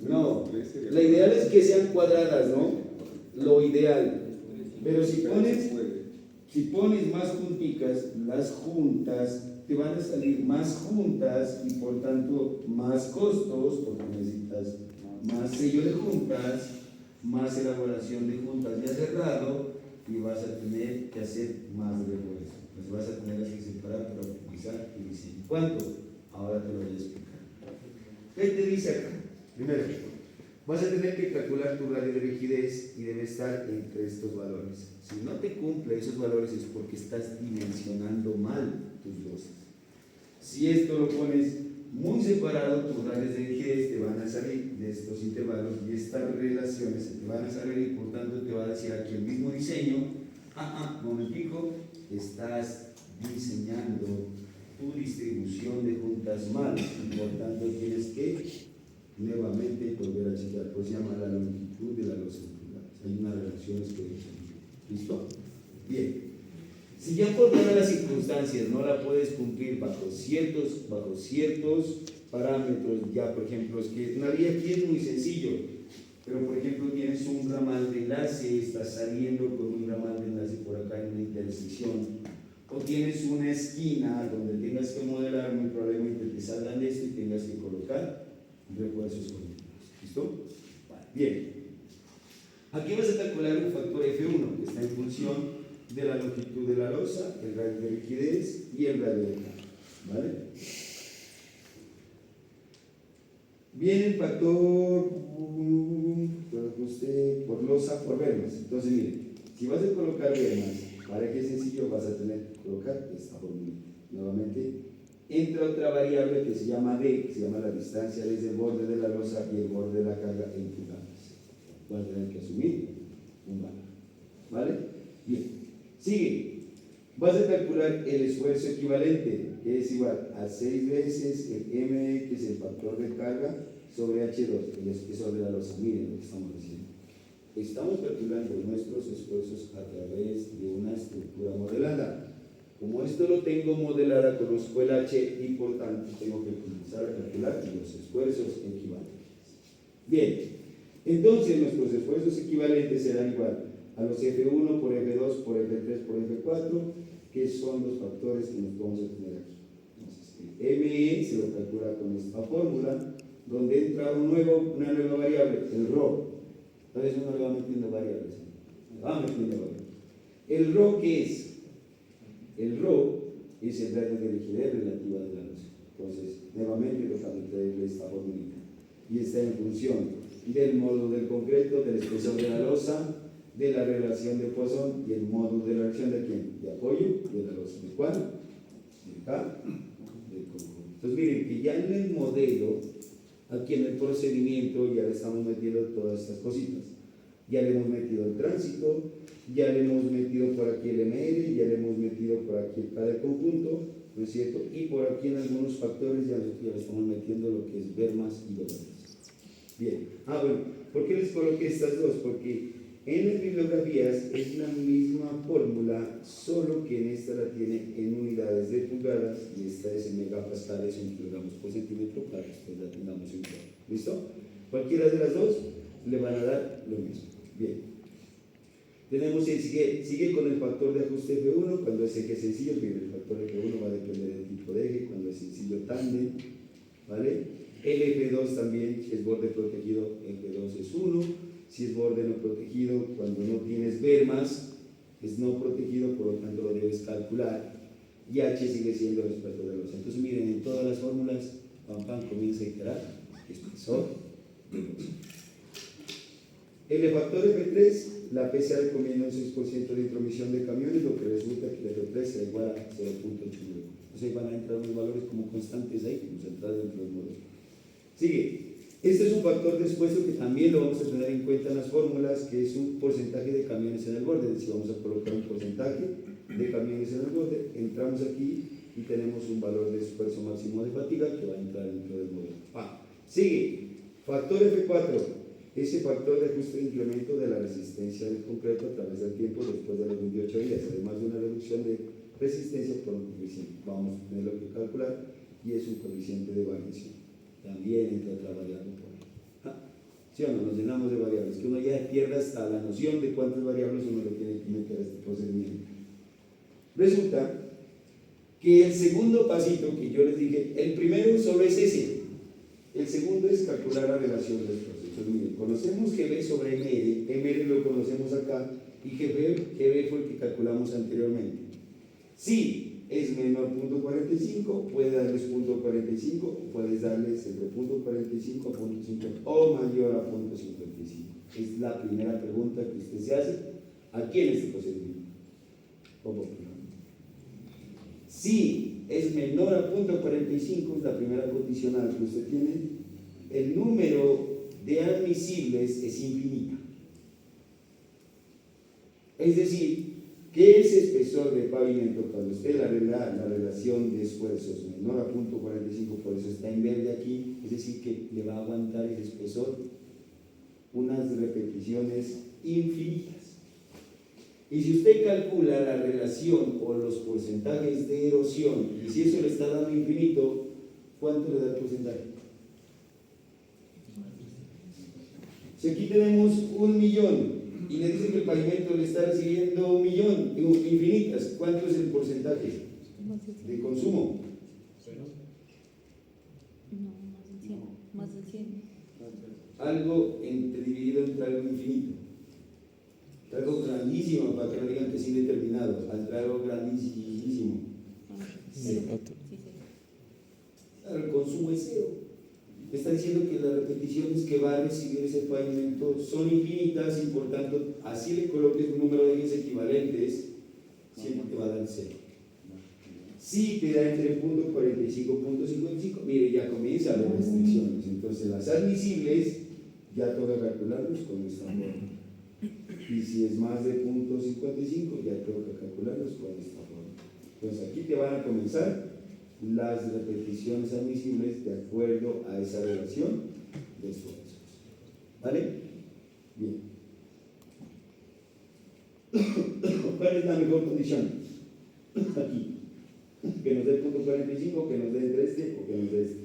No, la ideal es que sean cuadradas, ¿no? Lo ideal. Pero si pones más junticas, las juntas te van a salir más juntas y por tanto más costos, porque necesitas más sello de juntas, más elaboración de juntas ya cerrado, y vas a tener que hacer más refuerzo. Pues vas a tener que separar para optimizar tu diseño. ¿Cuánto? Ahora te lo voy a explicar. ¿Qué te dice acá? Primero, vas a tener que calcular tu radio de rigidez y debe estar entre estos valores. Si no te cumple esos valores es porque estás dimensionando mal tus losas. Si esto lo pones muy separado, tus radios de rigidez te van a salir de estos intervalos y estas relaciones se te van a salir, y por tanto te va a decir aquí el mismo diseño: momentico, estás diseñando tu distribución de juntas mal, y por tanto tienes que nuevamente volver a checar. Pues se llama la longitud de la losa. Hay unas relaciones que ¿listo? Bien. Si ya por todas las circunstancias no la puedes cumplir bajo ciertos parámetros, ya por ejemplo, es que una vía aquí es muy sencillo, pero por ejemplo tienes un ramal de enlace, estás saliendo con un ramal de enlace por acá en una intersección, o tienes una esquina donde tengas que modelar, muy probablemente te salgan de esto y tengas que colocar refuerzos continuos. ¿Listo? Bien. Aquí vas a calcular un factor F1 que está en función de la longitud de la losa, el radio de rigidez y el radio de carga. ¿Vale? Viene el factor por losa por vermas. Entonces, miren, si vas a colocar vermas, para que es sencillo, vas a tener que colocar esta fórmula. Nuevamente, entra otra variable que se llama D, que se llama la distancia desde el borde de la losa y el borde de la carga en pulgadas. Vas a tener que asumir un valor. ¿Vale? Bien. Sigue. Vas a calcular el esfuerzo equivalente, que es igual a 6 veces el M, que es el factor de carga, sobre H2, que es sobre la losa. Miren lo que estamos haciendo. Estamos calculando nuestros esfuerzos a través de una estructura modelada. Como esto lo tengo modelada, conozco el H y por tanto tengo que comenzar a calcular los esfuerzos equivalentes. Bien, entonces nuestros esfuerzos equivalentes serán igual a los F1 por F2 por F3 por F4, que son los factores que nos vamos a tener aquí. Entonces, el ME se lo calcula con esta fórmula, donde entra una nueva variable, el ρ. Entonces uno le va metiendo variables. ¿El ρ qué es? El ρ es el grado de rigidez relativa de la losa. Entonces, nuevamente lo cambié de esta fórmula. Y está en función del módulo del concreto, del espesor de la losa, de la relación de Poisson y el módulo de la relación de quién? De apoyo, de la losa. ¿De cuál? De K, del conjunto. Entonces, miren que ya en el modelo, aquí en el procedimiento, ya le estamos metiendo todas estas cositas. Ya le hemos metido el tránsito, ya le hemos metido por aquí el MR, ya le hemos metido por aquí el K del conjunto, ¿no es cierto? Y por aquí en algunos factores ya le estamos metiendo lo que es ver más y dolores. Bien, bueno, ¿por qué les coloqué estas dos? Porque en las bibliografías es la misma fórmula, solo que en esta la tiene en unidades de pulgadas y esta es en megapascales o en kilogramos por centímetro para que ustedes la tengamos en cuenta. ¿Listo? Cualquiera de las dos le van a dar lo mismo. Bien. Tenemos sigue con el factor de ajuste F1 cuando es eje sencillo, miren, el factor F1 va a depender del tipo de eje, cuando es sencillo tándem, ¿vale? El F2 también, si es borde protegido, F2 es 1, si es borde no protegido, cuando no tienes vermas, es no protegido, por lo tanto lo debes calcular, y H sigue siendo el espesor de losa. Entonces miren, en todas las fórmulas, comienza a iterar espesor de losa. El factor F3, la PSA recomienda un 6% de intromisión de camiones, lo que resulta que el F3 será igual a 0.89. Entonces van a entrar unos valores como constantes ahí, como centrados dentro del modelo. Sigue. Este es un factor de esfuerzo que también lo vamos a tener en cuenta en las fórmulas, que es un porcentaje de camiones en el borde. Es decir, vamos a colocar un porcentaje de camiones en el borde, entramos aquí y tenemos un valor de esfuerzo máximo de fatiga que va a entrar dentro del modelo. Sigue. Factor F4. Ese factor de ajuste de incremento de la resistencia del concreto a través del tiempo después de los 28 días, además de una reducción de resistencia por un coeficiente. Vamos a tenerlo que calcular y es un coeficiente de variación. También entra otra variable por ahí. ¿Sí o no? Nos llenamos de variables, que uno ya pierde hasta la noción de cuántas variables uno le tiene que meter a este procedimiento. Resulta que el segundo pasito que yo les dije, el primero solo es ese. El segundo es calcular la relación de los procesos. Miren, conocemos GB sobre MR, MR lo conocemos acá, y GB fue el que calculamos anteriormente. Si es menor punto 45, puedes darles punto 45, o puedes darles entre punto 45 a punto 50, o mayor a punto 55. Es la primera pregunta que usted se hace aquí en este procedimiento. Si es menor a punto 45, es la primera condicional que usted tiene, el número de admisibles es infinita. Es decir, que ese espesor de pavimento, cuando usted la relación de esfuerzos menor a punto 45, por eso está en verde aquí, es decir, que le va a aguantar el espesor unas repeticiones infinitas. Y si usted calcula la relación o los porcentajes de erosión, y si eso le está dando infinito, ¿cuánto le da el porcentaje? Si aquí tenemos 1.000.000 y le dicen que el pavimento le está recibiendo 1.000.000, digo, infinitas, ¿cuánto es el porcentaje de consumo? No, más del 100. Algo dividido entre algo infinito. Algo grandísimo, para que no digan que es indeterminado, algo grandísimo. Claro, el consumo es cero. Está diciendo que las repeticiones que va a recibir ese pavimento son infinitas y por tanto, así le coloques un número de ejes equivalentes, siempre te va a dar cero. Si te da entre punto 45 y punto 55, mire, ya comienza a haber restricciones. Entonces, las admisibles ya toca calcularlos con esta fórmula. Y si es más de punto 55, ya tengo que calcularlos con esta fórmula. Entonces aquí te van a comenzar las repeticiones admisibles de acuerdo a esa relación de esfuerzos. ¿Vale? Bien. ¿Cuál es la mejor condición? Aquí. Que nos dé el punto 45, que nos dé entre este o que nos dé este.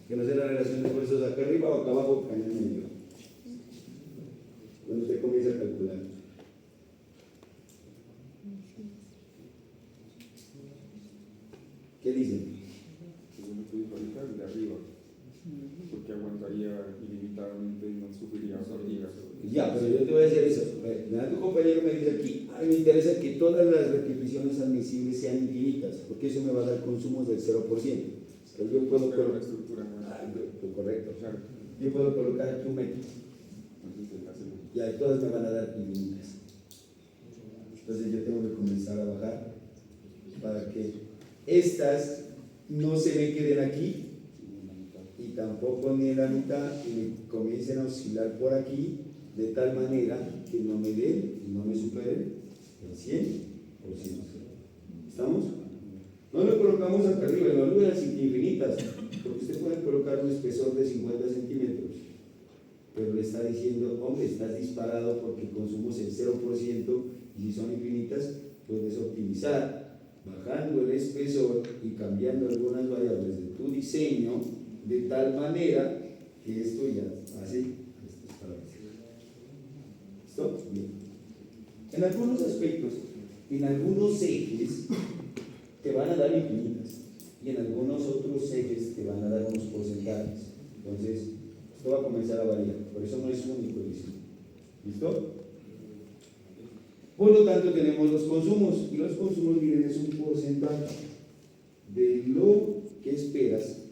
Que nos dé la relación de esfuerzos acá arriba o acá abajo, acá en el medio. Cuando usted comienza a calcular. ¿Qué dicen? Según lo que dijo ahorita, el de arriba, porque aguantaría ilimitadamente y no sufriría fatiga. Ya, pero yo te voy a decir eso. Tu compañero me dice aquí, ay, me interesa que todas las repeticiones admisibles sean infinitas, porque eso me va a dar consumos del 0%. Pero yo puedo Pero la colocar, estructura no es correcto, claro. yo puedo colocar aquí un metro, Entonces se hace y ahí todas me van a dar infinitas. Entonces yo tengo que comenzar a bajar para que estas no se me queden aquí y tampoco ni en la mitad y me comiencen a oscilar por aquí de tal manera que no me den y no me superen el 100%. ¿Estamos? No lo colocamos acá arriba, no lo voy a decir infinitas, porque usted puede colocar un espesor de 50 centímetros, pero le está diciendo, hombre, estás disparado porque consumos el 0% y si son infinitas, puedes optimizar bajando el espesor y cambiando algunas variables de tu diseño de tal manera que esto ya hace estas palabras. ¿Listo? Bien. En algunos aspectos, en algunos ejes te van a dar infinitas y en algunos otros ejes te van a dar unos porcentajes. Entonces, esto va a comenzar a variar, por eso no es único el diseño. ¿Listo? Por lo tanto, tenemos los consumos y los consumos, miren, es un porcentaje de lo que esperas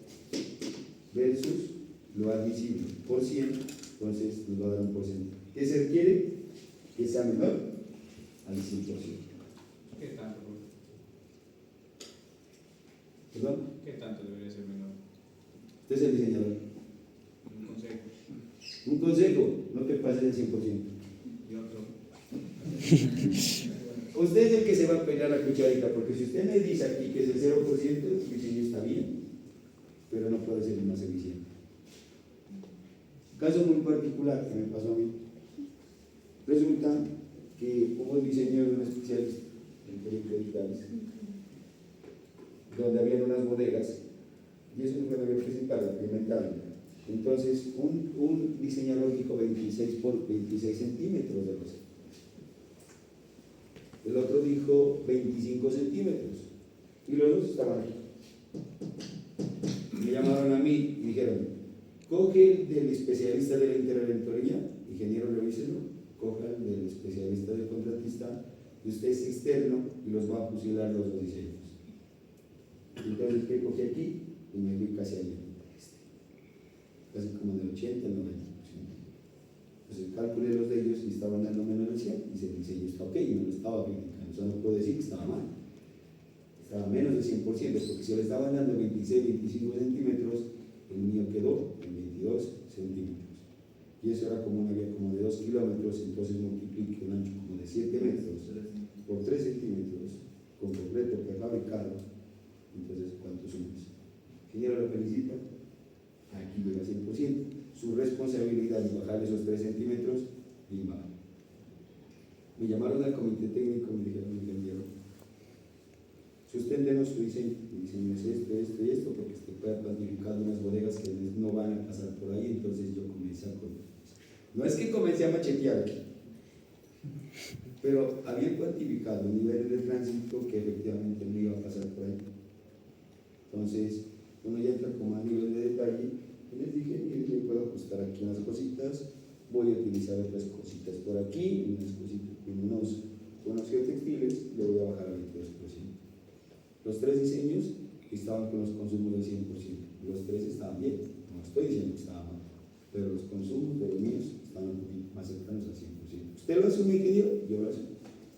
versus lo admisible por 100, entonces nos va a dar un porcentaje. ¿Qué se requiere? Que sea menor al 100%. ¿Qué tanto? ¿Perdón? ¿Qué tanto debería ser menor? Usted es el diseñador. Un consejo. Un consejo, no te pases del 100%. Y otro. Usted es el que se va a pelear la cucharita, porque si usted me dice aquí que es el 0%, el diseño está bien, pero no puede ser más eficiente. Caso muy particular que me pasó a mí. Resulta que hubo un diseño de un especialista en películas digitales, donde había unas bodegas, y eso no fue lo que presentaron, implementaron. Entonces, un diseñador dijo 26 por 26 centímetros de cosa. El otro dijo 25 centímetros. Y los dos estaban aquí. Me llamaron a mí y dijeron, coge del especialista de la interventoría, ingeniero revíselo, coja del especialista del contratista, y usted es externo y los va a fusilar los dos diseños. Entonces, ¿qué cogí aquí? Y me fui casi allá. Casi como en el 80, 90%. Entonces calculé los de ellos y estaban dando menos del 100 y el diseño está ok, no lo estaba criticando, o sea, no puedo decir que estaba mal, estaba menos del 100%, porque si le estaban dando 26, 25 centímetros, el mío quedó en 22 centímetros, y eso era como una vía como de 2 kilómetros, entonces multiplique un ancho como de 7 metros por 3 centímetros, con completo prefabricado, entonces ¿cuánto sumas? Ingeniero, lo felicito, aquí llega a 100%. Su responsabilidad es bajar esos 3 centímetros y bajar. Me llamaron al comité técnico y me dijeron, ingeniero, susténdenos su diseño. Mi diseño es esto y esto, porque usted puede planificar unas bodegas que no van a pasar por ahí. Entonces yo comencé a no es que comencé a machetear aquí, pero había cuantificado niveles de tránsito que efectivamente no iba a pasar por ahí. Entonces, uno ya entra como a nivel de detalle. Y les dije, yo puedo ajustar aquí unas cositas, voy a utilizar otras cositas por aquí, unas cositas con unos geotextiles, le voy a bajar al 22%. Los 3 diseños estaban con los consumos del 100%, los 3 estaban bien, no estoy diciendo que estaban mal, pero los consumos de los míos estaban un poquito más cercanos al 100%. ¿Usted lo asume, ingeniero? Yo lo asumo,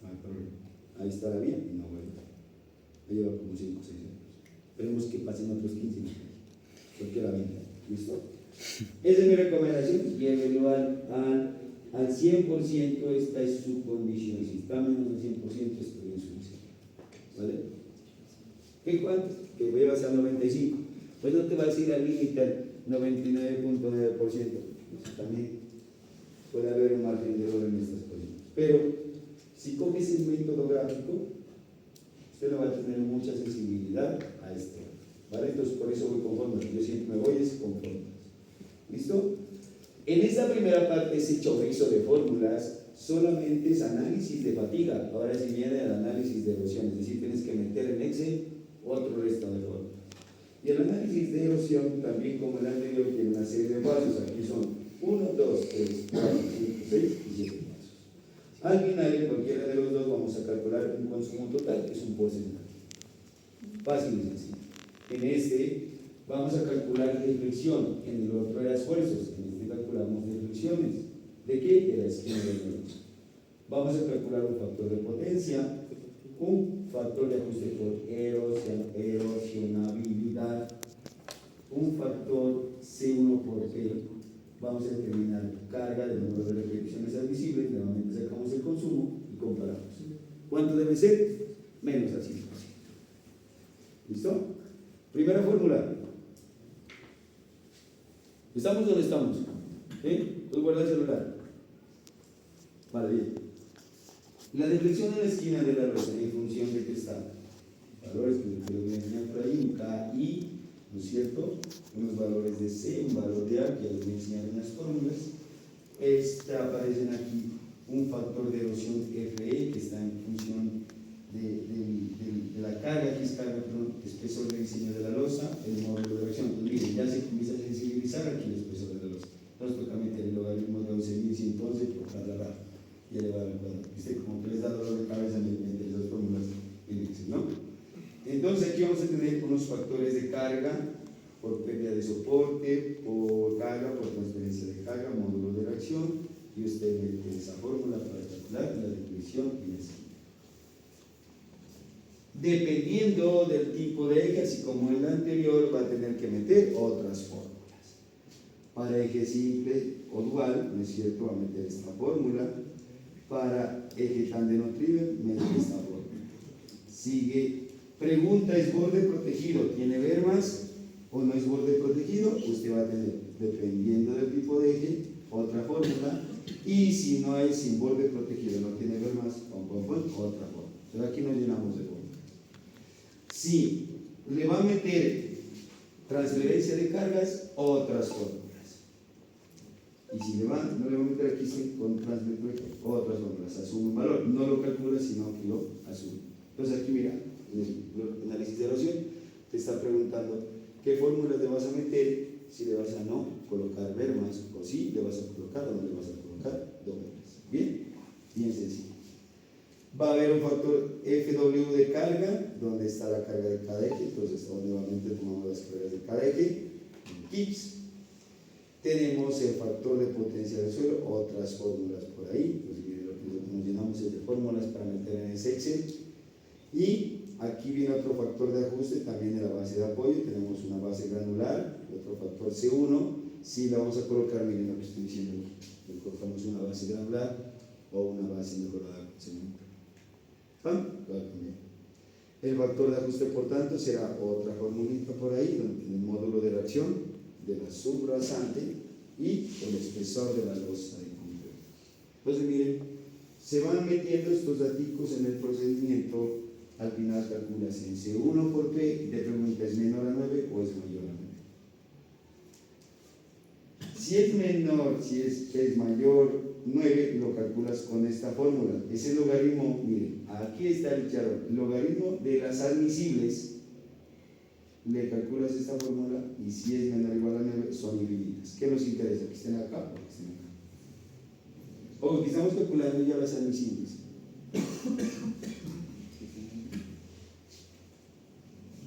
no hay problema. Ahí estará bien y no voy a llevar como 5 o 6 años. Esperemos que pasen otros 15 años, porque la venta. ¿Listo? Esa es mi recomendación. Llévelo al al 100% esta es su condición, si está menos del 100% estoy en su miseria, ¿vale? ¿Qué cuánto? Que voy a pasar 95, pues no te vas a ir al límite al 99.9%, pues también puede haber un margen de error en estas posiciones, pero si coges el método gráfico, usted no va a tener mucha sensibilidad a esto, ¿vale? Entonces por eso voy con fórmulas, yo siempre me voy con fórmulas, ¿listo? En esta primera parte, ese chorizo de fórmulas solamente es análisis de fatiga. Ahora sí viene el análisis de erosión, es decir, tienes que meter en Excel otro resto de fórmulas. Y el análisis de erosión, también como el anterior, tiene una serie de pasos. Aquí son 1, 2, 3, 4, 5, 6 y 7 pasos. Al final, en cualquiera de los dos, vamos a calcular un consumo total, que es un porcentaje. Fácil y sencillo. En este, vamos a calcular deflexión, en el otro era esfuerzos, en este calculamos deflexiones. ¿De qué? De la esquina del dedo. Vamos a calcular un factor de potencia, un factor de ajuste por erosionabilidad, un factor C1 por P. Vamos a determinar carga del número de reflexiones admisibles, nuevamente sacamos el consumo y comparamos. ¿Cuánto debe ser? Menos al 100%. ¿Listo? Primera fórmula. ¿Estamos donde estamos? Pues guarda el celular. Vale, bien. La deflexión en la esquina de la losa, en función de qué está. Valores que lo voy a enseñar por ahí, un KI, ¿no es cierto? Unos valores de C, un valor de A, que les voy a enseñar en las fórmulas. Aparecen aquí un factor de erosión FE, que está en función de la carga, que es carga, perdón, espesor de diseño de la losa, el módulo de erosión. Pues miren, ya se comienza a sensibilizar aquí el espesor de la losa. Entonces toca meter el logaritmo de 11.111 por cada y elevar al cuadrado. ¿Viste? Como que les da dolor de cabeza entre esas fórmulas en Excel, ¿no? Entonces aquí vamos a tener unos factores de carga por pérdida de soporte, por carga, por transferencia de carga, módulo de reacción, y usted mete esa fórmula para calcular la deflexión y la esquina. Dependiendo del tipo de eje, así como en el anterior, va a tener que meter otras fórmulas. Para eje simple o dual, ¿no es cierto?, va a meter esta fórmula. Para eje tandem-trivial, mete esta fórmula. Sigue, pregunta, ¿es borde protegido? ¿Tiene bermas o no es borde protegido? Usted va a tener, dependiendo del tipo de eje, otra fórmula. Y si no es sin borde protegido, no tiene bermas, otra fórmula. Pero aquí nos llenamos de fórmula. Si le va a meter transferencia de cargas, otras fórmulas. Y si no le va a meter aquí con transferencia de cargas, otras fórmulas. Asume un valor, no lo calcula, sino que lo asume. Entonces aquí mira, en el análisis de erosión, te está preguntando qué fórmulas le vas a meter, si le vas a no colocar bermas, o si le vas a colocar o no le vas a colocar dobles. Bien, bien sencillo. Va a haber un factor FW de carga, donde está la carga de cada eje, entonces nuevamente tomamos las cargas de cada eje, en kips. Tenemos el factor de potencia del suelo, otras fórmulas por ahí, pues miren, lo que nos llenamos es de fórmulas para meter en ese Excel. Y aquí viene otro factor de ajuste, también de la base de apoyo, tenemos una base granular, otro factor C1, si la vamos a colocar, miren lo que estoy diciendo aquí, le colocamos una base granular o una base mejorada con cemento. El factor de ajuste, por tanto, será otra formulita por ahí, donde tiene el módulo de reacción de la subrasante y el espesor de la losa de concreto. Entonces, miren, se van metiendo estos datos en el procedimiento. Al final calculas en C1 por P y te pregunta, ¿es menor a 9 o es mayor a 9? Si es menor, si es mayor 9, lo calculas con esta fórmula. Ese logaritmo, miren, aquí está el charro, logaritmo de las admisibles, le calculas esta fórmula y si es menor o igual a 9, son infinitas. ¿Qué nos interesa? Que estén acá o que estén acá. O que estamos calculando ya las admisibles.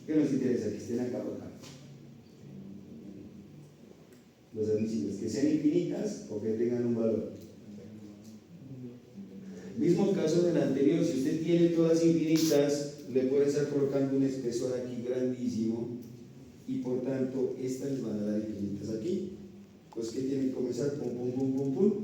¿Qué nos interesa? Que estén acá o acá. Las admisibles, que sean infinitas o que tengan un valor. Mismo caso del anterior, si usted tiene todas infinitas, le puede estar colocando un espesor aquí grandísimo y por tanto estas les van a dar infinitas aquí. Pues que tienen que comenzar pum pum pum pum pum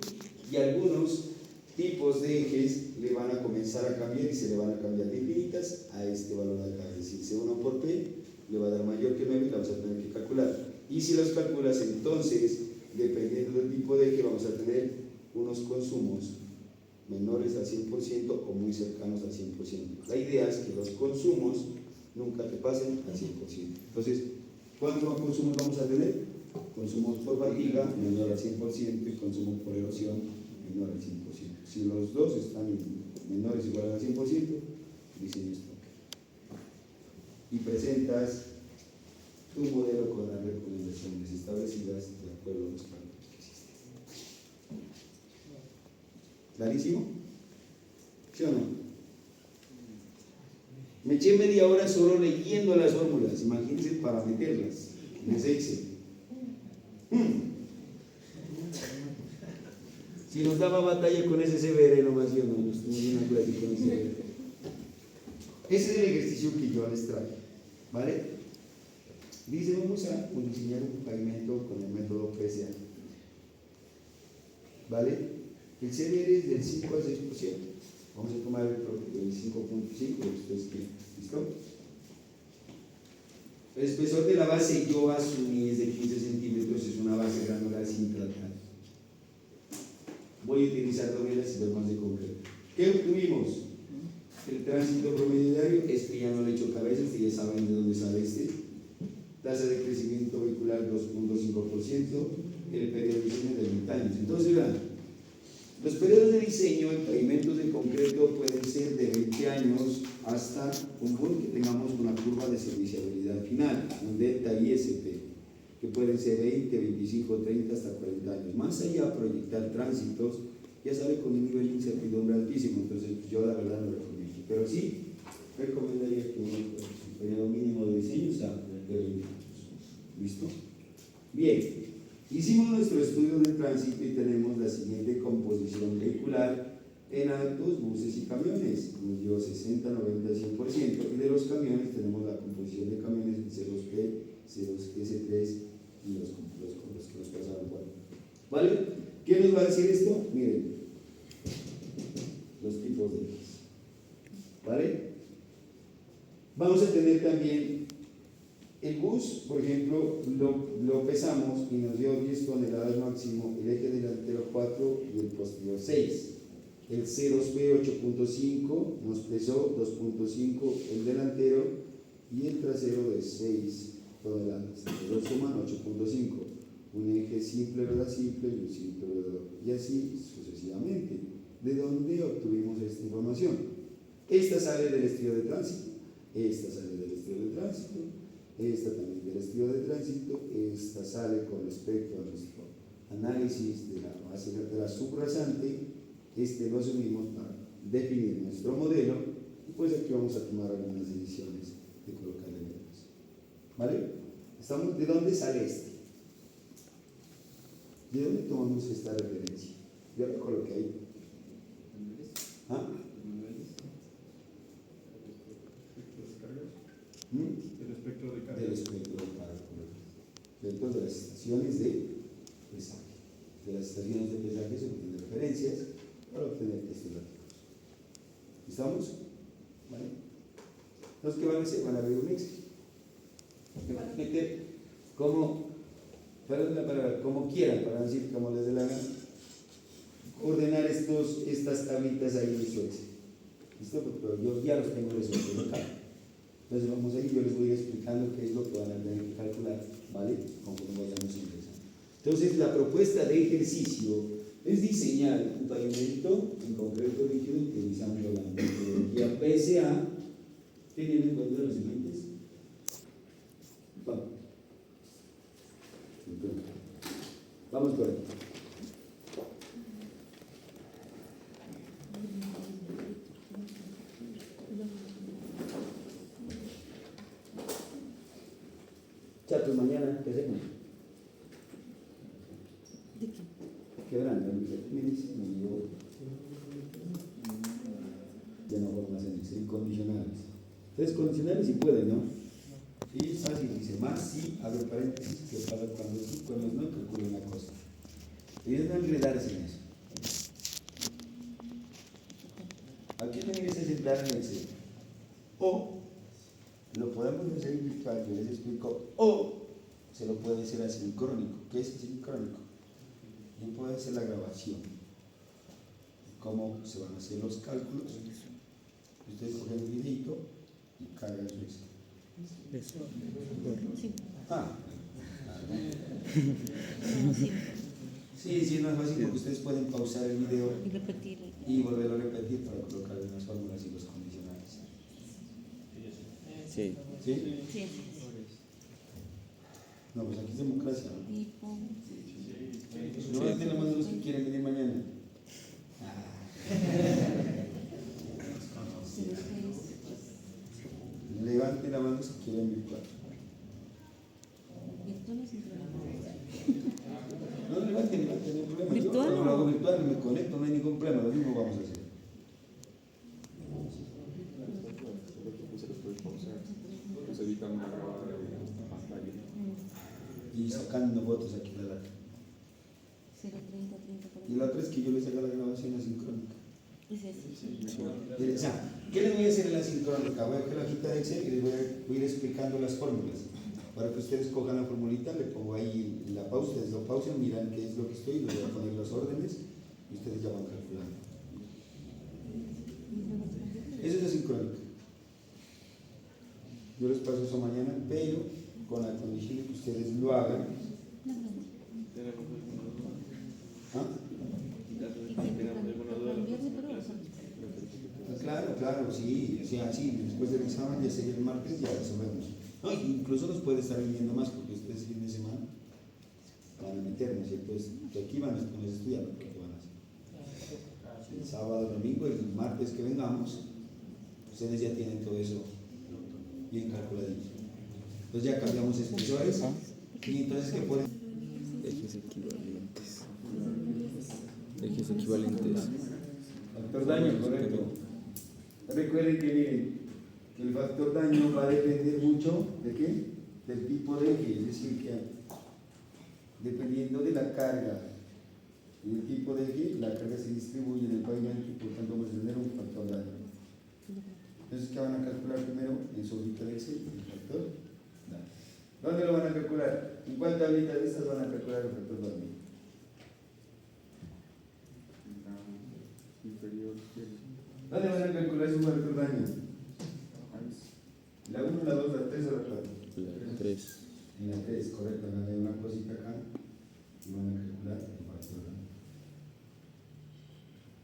y algunos tipos de ejes le van a comenzar a cambiar y se le van a cambiar de infinitas a este valor de acá. Es decir, C1 por P le va a dar mayor que 9 y la vamos a tener que calcular. Y si los calculas, entonces, dependiendo del tipo de eje, vamos a tener unos consumos menores al 100% o muy cercanos al 100%. La idea es que los consumos nunca te pasen al 100%. Entonces, ¿cuántos consumos vamos a tener? Consumos por fatiga menor al 100% y consumos por erosión menor al 100%. Si los dos están menores o iguales al 100%, diseño esto. Y presentas tu modelo con las recomendaciones establecidas de acuerdo a los cálculos que existen. ¿Clarísimo? ¿Sí o no? Me eché media hora solo leyendo las fórmulas, imagínense para meterlas en ese Excel. Si nos daba batalla con ese CBR nomás, yo no, nos tuvimos una clase con ese CBR. Ese es el ejercicio que yo les traigo, ¿vale? Dice, vamos a diseñar un pavimento con el método PSA, ¿vale? El CBR es del 5 al 6%. Vamos a tomar el 5.5, ustedes quieren, ¿listo? El espesor de la base yo asumí es de 15 centímetros, es una base granular sin tratar. Voy a utilizar dovelas y formas de concreto. ¿Qué obtuvimos? El tránsito promedio, este ya no le he hecho cabeza, este ya saben de dónde sale este. Tasa de crecimiento vehicular 2.5%, el periodo de diseño de 20 años. Entonces, vean, los periodos de diseño en pavimentos de concreto pueden ser de 20 años hasta un punto que tengamos una curva de serviciabilidad final, un delta ISP, que pueden ser 20, 25, 30 hasta 40 años. Más allá, proyectar tránsitos ya sale con un nivel de incertidumbre altísimo, entonces yo la verdad no recomiendo. Pero sí, recomendaría que un periodo mínimo de diseño sea de 20 años. ¿Listo? Bien, hicimos nuestro estudio de tránsito y tenemos la siguiente composición vehicular en autos, buses y camiones. Nos dio 60, 90, 100%. Y de los camiones tenemos la composición de camiones en C2P, C2S3 y los que nos pasaron por. ¿Vale? ¿Qué nos va a decir esto? Miren, los tipos de ejes. ¿Vale? Vamos a tener también el bus, por ejemplo, lo pesamos y nos dio 10 toneladas máximo, el eje delantero 4 y el posterior 6. El C2B 8.5 nos pesó 2.5 el delantero y el trasero de 6 toneladas. Los dos suman 8.5. Un eje simple, rueda simple y un simple, rueda doble. Y así sucesivamente. ¿De dónde obtuvimos esta información? Esta sale del estudio de tránsito, esta sale del estudio de tránsito, esta también del estudio de tránsito, esta sale con respecto a nuestro análisis de la base lateral subrasante. Este lo asumimos para definir nuestro modelo y pues aquí vamos a tomar algunas decisiones de colocarle letras. ¿Vale? ¿De dónde sale este? ¿De dónde tomamos esta referencia? Yo la coloqué ahí. ¿Ah? El espectro de carga. Del espectro de carga, correcto. De las estaciones de pesaje. De las estaciones de pesaje se obtienen referencias para obtener estos datos. ¿Estamos? ¿Vale? Entonces, ¿qué van a hacer? Van a abrir un Excel. Van a meter como, perdón la palabra, como quieran, para decir como les dé la gana, ordenar estas tablitas ahí en su Excel. ¿Listo? Pero yo ya los tengo resueltos acá. Entonces vamos a ir, yo les voy explicando qué es lo que van a tener que calcular, ¿vale? Conforme vayamos empezando. Entonces la propuesta de ejercicio es diseñar un pavimento en concreto rígido utilizando la metodología PSA, teniendo en cuenta los siguientes. Vamos por aquí. Chatos, mañana, ¿qué hacemos? ¿De qué? ¿Qué verán? Me dice, yo ya no formas en Excel, condicionales. Entonces, condicionales sí pueden, ¿no? Sí, es fácil, dice más sí, abre paréntesis, que para cuando sí, cuando no, calcula una cosa. Y es no enredarse en eso. Aquí tiene que ser ejemplar en Excel. O lo podemos hacer virtual, yo les explico. O se lo puede hacer asincrónico. ¿Qué es asincrónico? Yo puedo hacer la grabación. Cómo se van a hacer los cálculos. Ustedes cogen el videito y cargan su Excel. Eso. Sí. Ah, No, sí. sí, no es fácil porque ustedes pueden pausar el video Y repetir. y volverlo a repetir para colocar unas fórmulas y los condicionales. Sí. ¿Sí? Sí. No, pues aquí es democracia, ¿no? Tipo. Levanten la mano los que quieren venir mañana. Levanten la mano los que quieren virtual. Virtual o sincronizado. No, levanten, no hay problema. ¿Virtual Yo o? lo hago virtual, me conecto, no hay ningún problema, lo mismo vamos a hacer. Se los puede pausar. Nos evitan una grabada de pantalla. Y sacando fotos aquí de la. 030, 30, 40. Y la otra es que yo les haga la grabación asincrónica. Es ese. O sea, ¿qué les voy a hacer en la sincrónica? Voy a coger la hojita de Excel y les voy a ir explicando las fórmulas. Para que ustedes cojan la formulita, le pongo ahí la pausa, ustedes lo pausan, miran qué es lo que estoy, les voy a poner los órdenes y ustedes ya van calculando. Eso es asincrónica. Yo les paso eso mañana, pero con la condición de que ustedes lo hagan. ¿Ah? Claro, sí, o sea, sí, después del examen ya sería el martes, ya resolvemos. No, incluso los puede estar viniendo más porque ustedes el fin de semana van a meter, ¿no es cierto? De aquí van a estudiar lo que van a hacer. El sábado, el domingo, el martes que vengamos, ustedes ya tienen todo eso bien calculadito. Entonces ya cambiamos espesores y entonces ¿qué ponen? Ejes equivalentes. Ejes equivalentes. Factor daño, correcto. Recuerden que miren, que el factor daño va a depender mucho de qué? Del tipo de eje, es decir, que dependiendo de la carga y el tipo de eje, la carga se distribuye en el pavimento y por tanto vamos a tener un factor daño. Entonces, ¿qué van a calcular primero? En su hojita de Excel, el factor daño. ¿Dónde lo van a calcular? ¿En cuál tablita de estas van a calcular el factor daño? Inferior izquierdo. ¿Dónde van a calcular su factor daño? ¿La 1, la 2, la 3 o la 4? La 3. En la 3, correcto, van a ver una cosita acá y van a calcular el factor daño.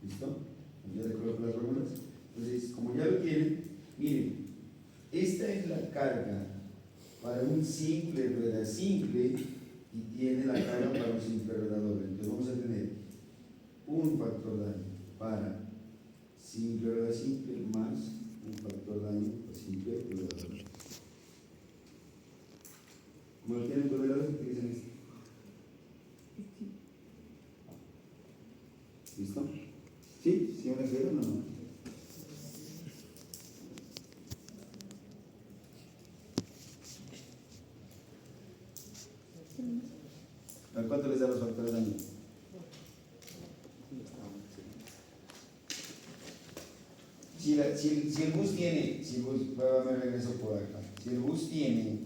¿Listo? Ya le coloco las fórmulas. Entonces, como ya lo tienen, miren, esta es la carga para un simple rueda simple y tiene la carga para un simple rueda doble. Entonces vamos a tener un factor daño para simple rueda simple más un factor daño para simple rueda doble. Como lo tienen por el lado, utilizan esto. ¿Listo? ¿Sí? ¿Sí me refiero o no? ¿A cuánto les da los factores de daño? Si el bus tiene, me regreso por acá. Si el bus tiene,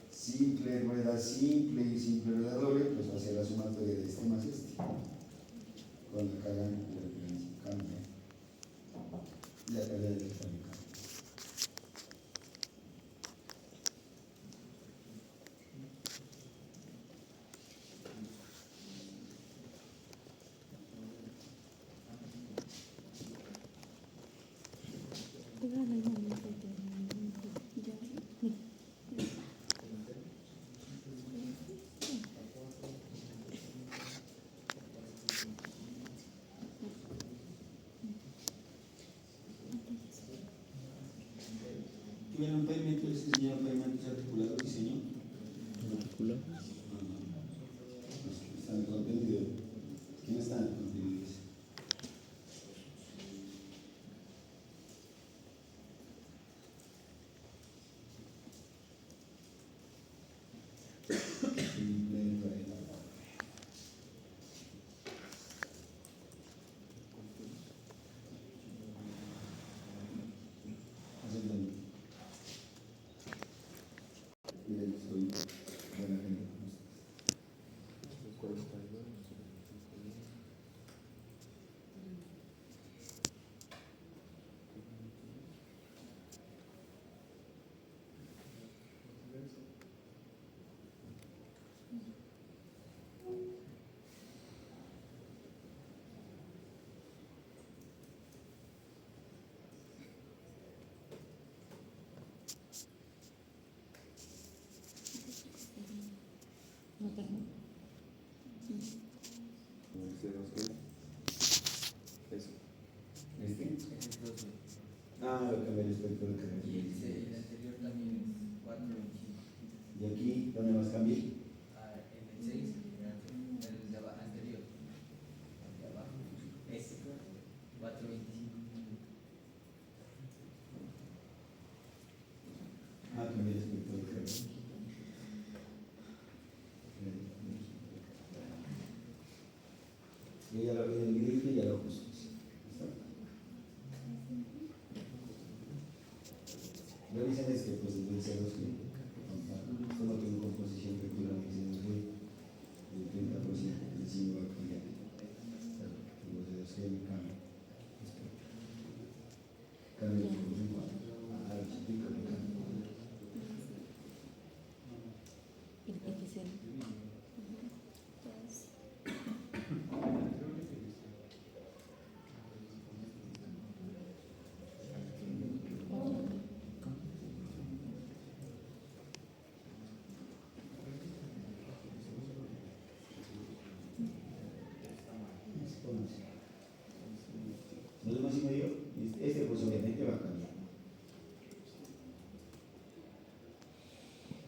simple rueda simple y simple rueda doble, pues va a ser la sumatoria de este más este. Con la carga de referencia cambia. Y la carga de referencia cambia. ¿Tuvieron pavimento? ¿Les enseñaron pavimentos articulados, diseño? Articula. Están en contenido. ¿Quién está en contenido? perdón. C2E. Eso. ¿Este? Ah, lo cambié respecto al carril. Y el anterior también es 425. ¿Y aquí dónde más cambié? En el 6, el de anterior. El de abajo. Este. 425. Ah, cambié respecto al carril. Yo ya lo vi en el video y ya lo puse. Revisen este, pues el del 02 que solo tiene composición regular que se nos fue del 30%, el signo va a cambiar. Los de 2 que cambia. Cambia el volumen. Ah, el chiquito que cambia. El XL. ¿No es más y medio? Este pues obviamente va a cambiar.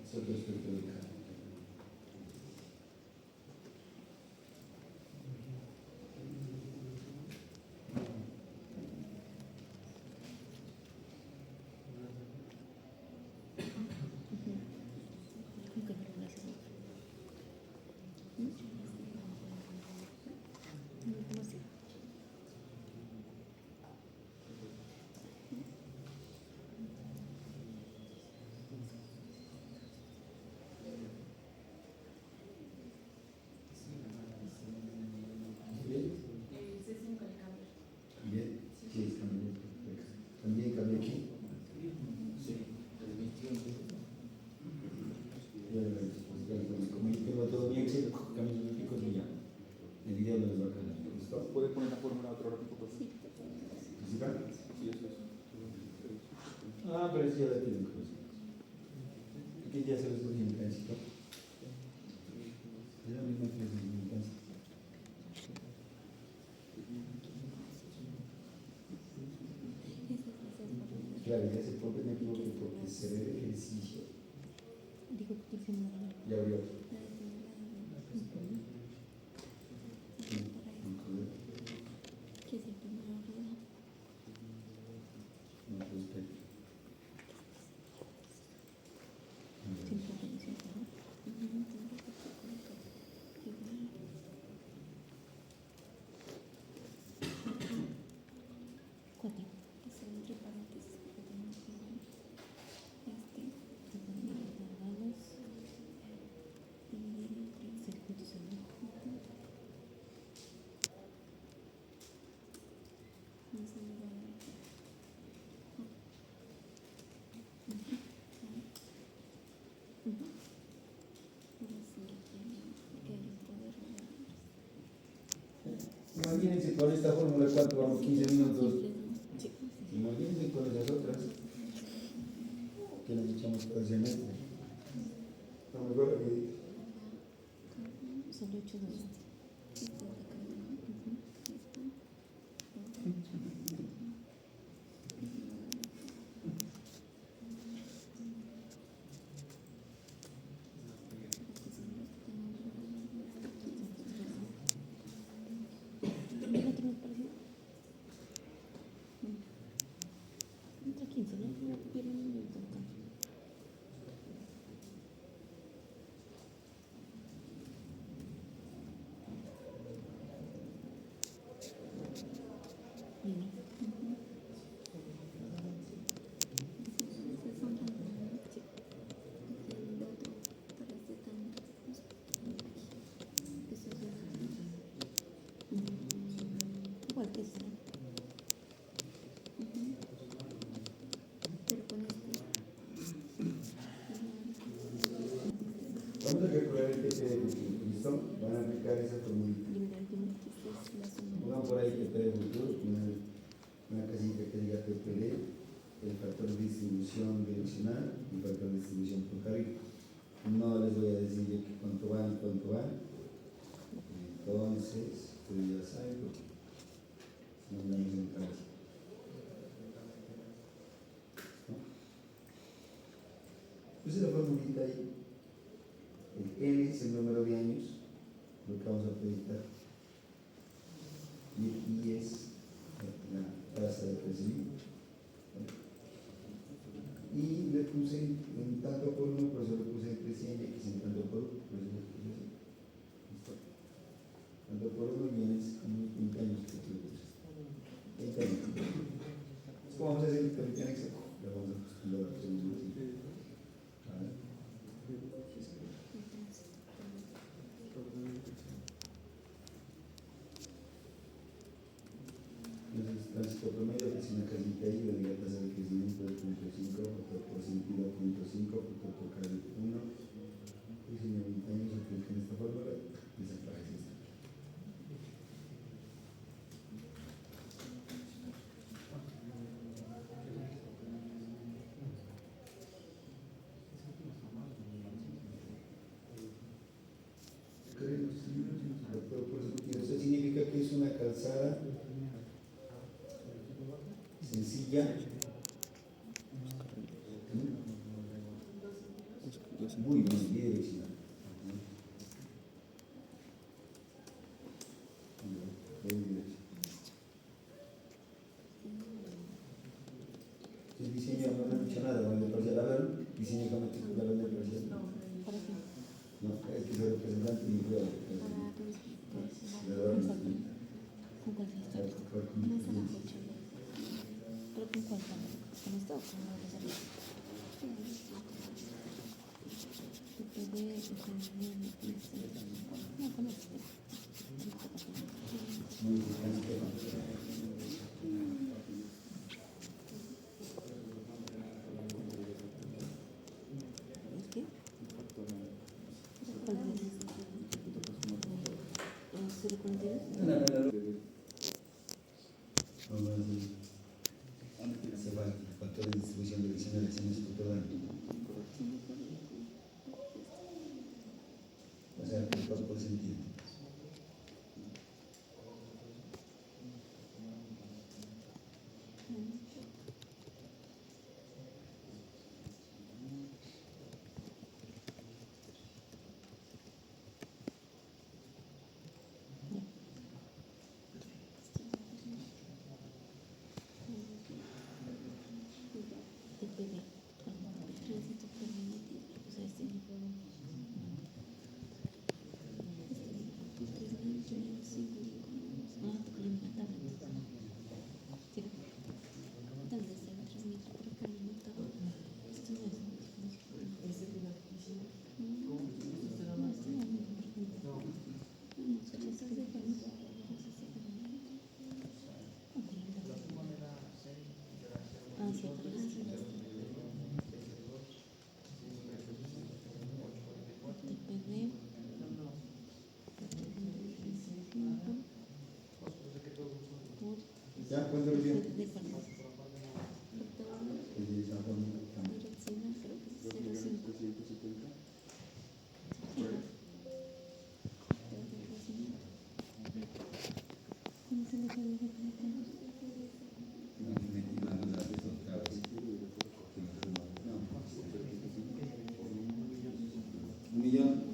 Es otro aspecto del cambio. ¿Cómo que no lo haces? ¿Cómo así? ¿Bien? ¿Bien? Sí, es cambio. También cambié aquí. Ya lo ves, pues ya como yo tengo todo bien, sí, cambio unos picos y ya. El video no les va a quedar. ¿Listo? ¿Puede poner la fórmula otro ratito, por favor? ¿Sí, va? Sí, eso es. Ah, pero eso ya la tienen que hacer. Aquí ya se los pone en tránsito. Es la misma que les en tránsito. Claro, ya se pone, me equivoqué porque se ve el ejercicio. Digo que se me da. Ya abrió. ¿Qué es el primero? No, pues espera. Siempre conexión, ¿no? Cuatro. Es el entre paréntesis. Dividir entre circuitos en Imagínense con esta fórmula cuánto vamos, 15 minutos. Imagínense con esas otras que nos echamos todo ese mes. No me acuerdo que Solo 8 2. ¿El otro nos pareció? Entre 15, ¿no? No pierden un minuto acá. Igual que este. Pero con este. vamos a calcular el TP de futuro. ¿Listo? Van a aplicar esa fórmula. Pongan por ahí TP de futuro, una casita que diga TPD, el factor de distribución direccional y el factor de distribución por carril. No les voy a decir yo que cuánto van y cuánto van. Entonces, ustedes ya saben, porque si no andamos en casa. ¿No? Puse la formulita ahí. El N es el número de años, lo que vamos a proyectar. Y el I es la tasa de crecimiento. Y le puse en tanto por uno, por eso le puse entre 100 y X en tanto por uno, por eso le puse así. ¿Listo? Tanto por uno y N es como 20 años que tú le puse. 20 años. ¿Cómo vamos a hacer el territorio exacto? Lo vamos a postular absolutamente. ¿Vale? Entonces, tránsito promedio, que es una casita ahí, la liga tasa de crecimiento de 0.5, factor por sentido 0.5, factor por cada 1, diseño 20 años, aplica en esta fórmula, y esa frase está. Factor por sentido, eso significa que es una calzada sencilla, muy bidireccional. El diseño no me ha dicho nada, ¿vale? Parcial, a ver, diseño geométrico, la verdad, parcial. ¿Para qué? No, hay que ser representante y prueba. ¿Con cuál se está? No está la fecha. ¿Pero con cuál está? ¿Con esto o con la otra salida? No, con este. Muy bien, ¿Qué? ¿Cuál es? se van factores de distribución direccionales en esto todo. O sea, por sentido. ¿Ya? ¿Cuándo lo vio? Un millón.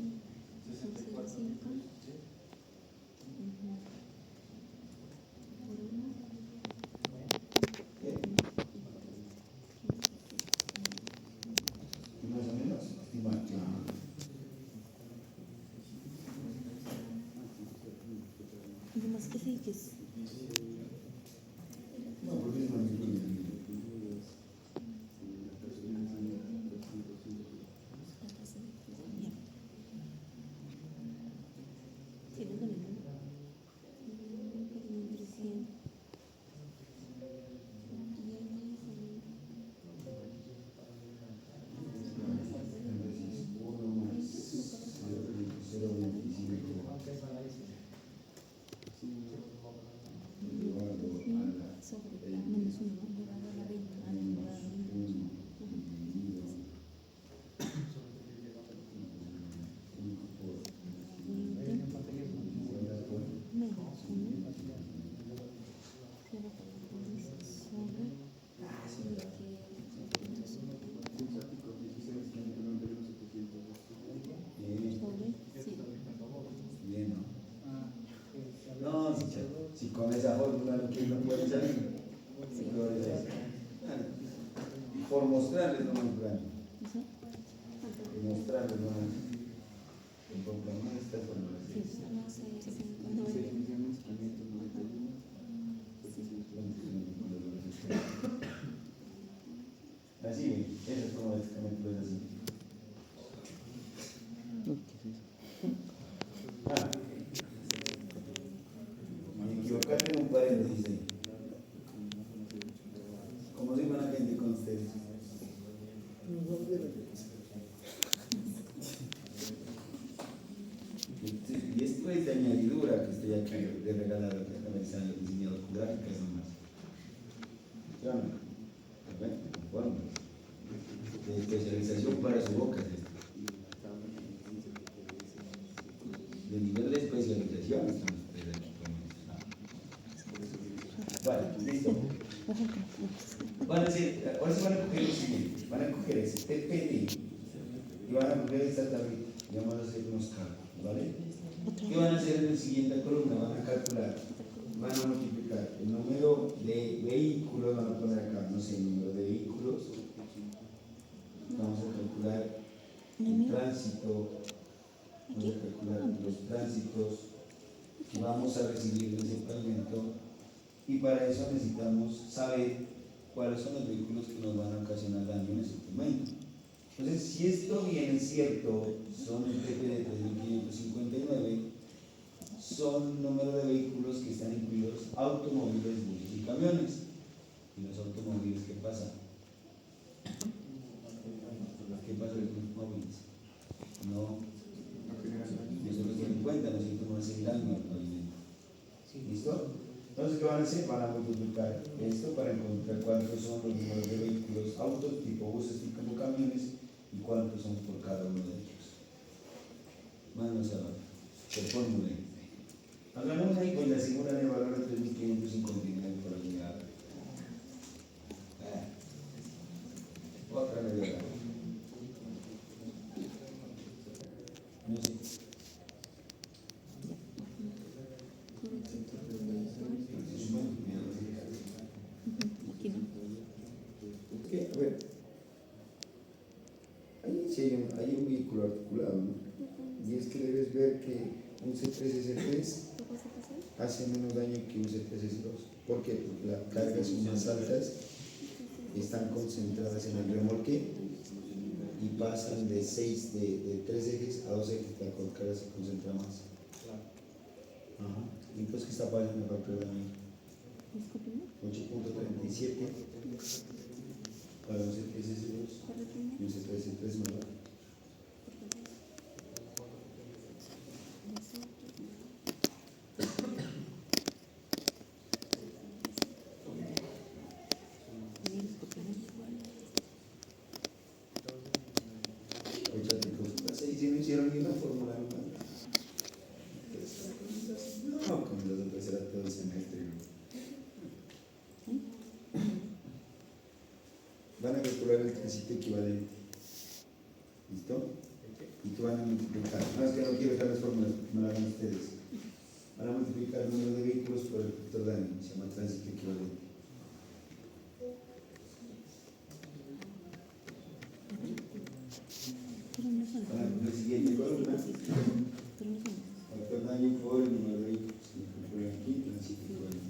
Más o menos, estimar. Además, ¿qué sí que es? No, porque es magnitud. no pueden salir. Por mostrarles no más grande. ¿Eso? Por mostrarles no más. Por poner esta formulación. Sí, no sé, sí, Así, esa es como básicamente lo es así. Ah, me equivocaste en un paréntesis ahí. ¿Cómo se llama la gente con ustedes? Y esto es de añadidura que estoy aquí de regalar a la mesa de diseñador gráficas nomás. ¿Ya no? ¿Ven? Bueno, de especialización para su boca es esto. De nivel de especialización están ustedes aquí con esto. Vale, listo. Van a decir, ahora se van a coger lo siguiente, van a coger este TPD y van a coger esta tablita y vamos a hacer unos cálculos, ¿vale? ¿Qué van a hacer en la siguiente columna? Van a calcular, van a multiplicar el número de vehículos, van a poner acá, no sé, el número de vehículos, vamos a calcular el tránsito, vamos a calcular los tránsitos que vamos a recibir de ese pavimento y para eso necesitamos saber cuáles son los vehículos que nos van a ocasionar daño en ese momento. Entonces, si esto bien es cierto, son el TP de 3.559, son número de vehículos que están incluidos automóviles, buses y camiones. ¿Y los automóviles qué pasa? ¿Qué pasa con los automóviles? No se los tienen en cuenta, no siento no hacer daño al pavimento. ¿Listo? Entonces, ¿qué van a hacer? Van a multiplicar esto para encontrar cuántos son los números de vehículos, autos, tipo buses, tipo camiones, y cuántos son por cada uno de ellos. Manos abajo. Se formule. Hablamos ahí con la segunda de valor de 3.559 por unidad. Otra media hora. No sé. Aquí no. ¿Qué? A ver. Ahí sí hay un vehículo articulado, ¿no? Y es que debes ver que un C3S3 hace menos daño que un C3S2. ¿Por qué? Porque las cargas son más altas, están concentradas en el remolque y pasan de 3 ejes a 2 ejes, la carga se concentra más. Ajá. ¿Y pues qué está pasando para el daño? 8.37 para un C3S2 y un C3S3 ¿verdad? Si no hicieron ni una fórmula, no, como los otros era todo el semestre. Van a calcular el tránsito equivalente. ¿Listo? Y tú van a multiplicar. No, es que no quiero dejar las fórmulas, no las hagan ustedes. Van a multiplicar el número de vehículos por el factor de daño, se llama tránsito equivalente. La siguiente columna, factor de daño por el número de vehículos. Por aquí, tránsito equivalente.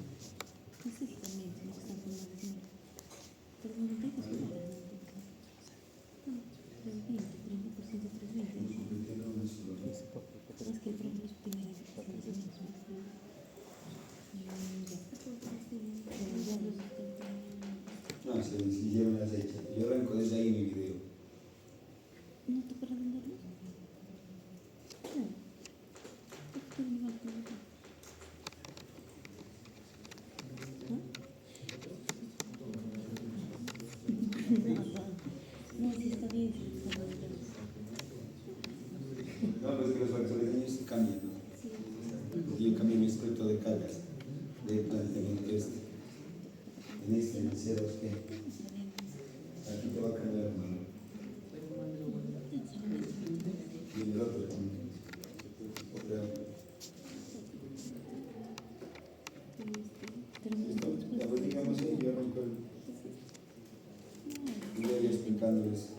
No, se hicieron las hechas. Yo arranco desde ahí mi video. ¿No te acuerdas de verlo? No, sí está bien. No, pues que los factores de daño se cambian, ¿no? Porque yo cambié mi escrito de cargas, de planteamiento este. En este, en el 0, ¿qué? Aquí te va a cambiar el valor. Y en el otro también. ¿Listo? yo no recuerdo. Yo ya explicándoles.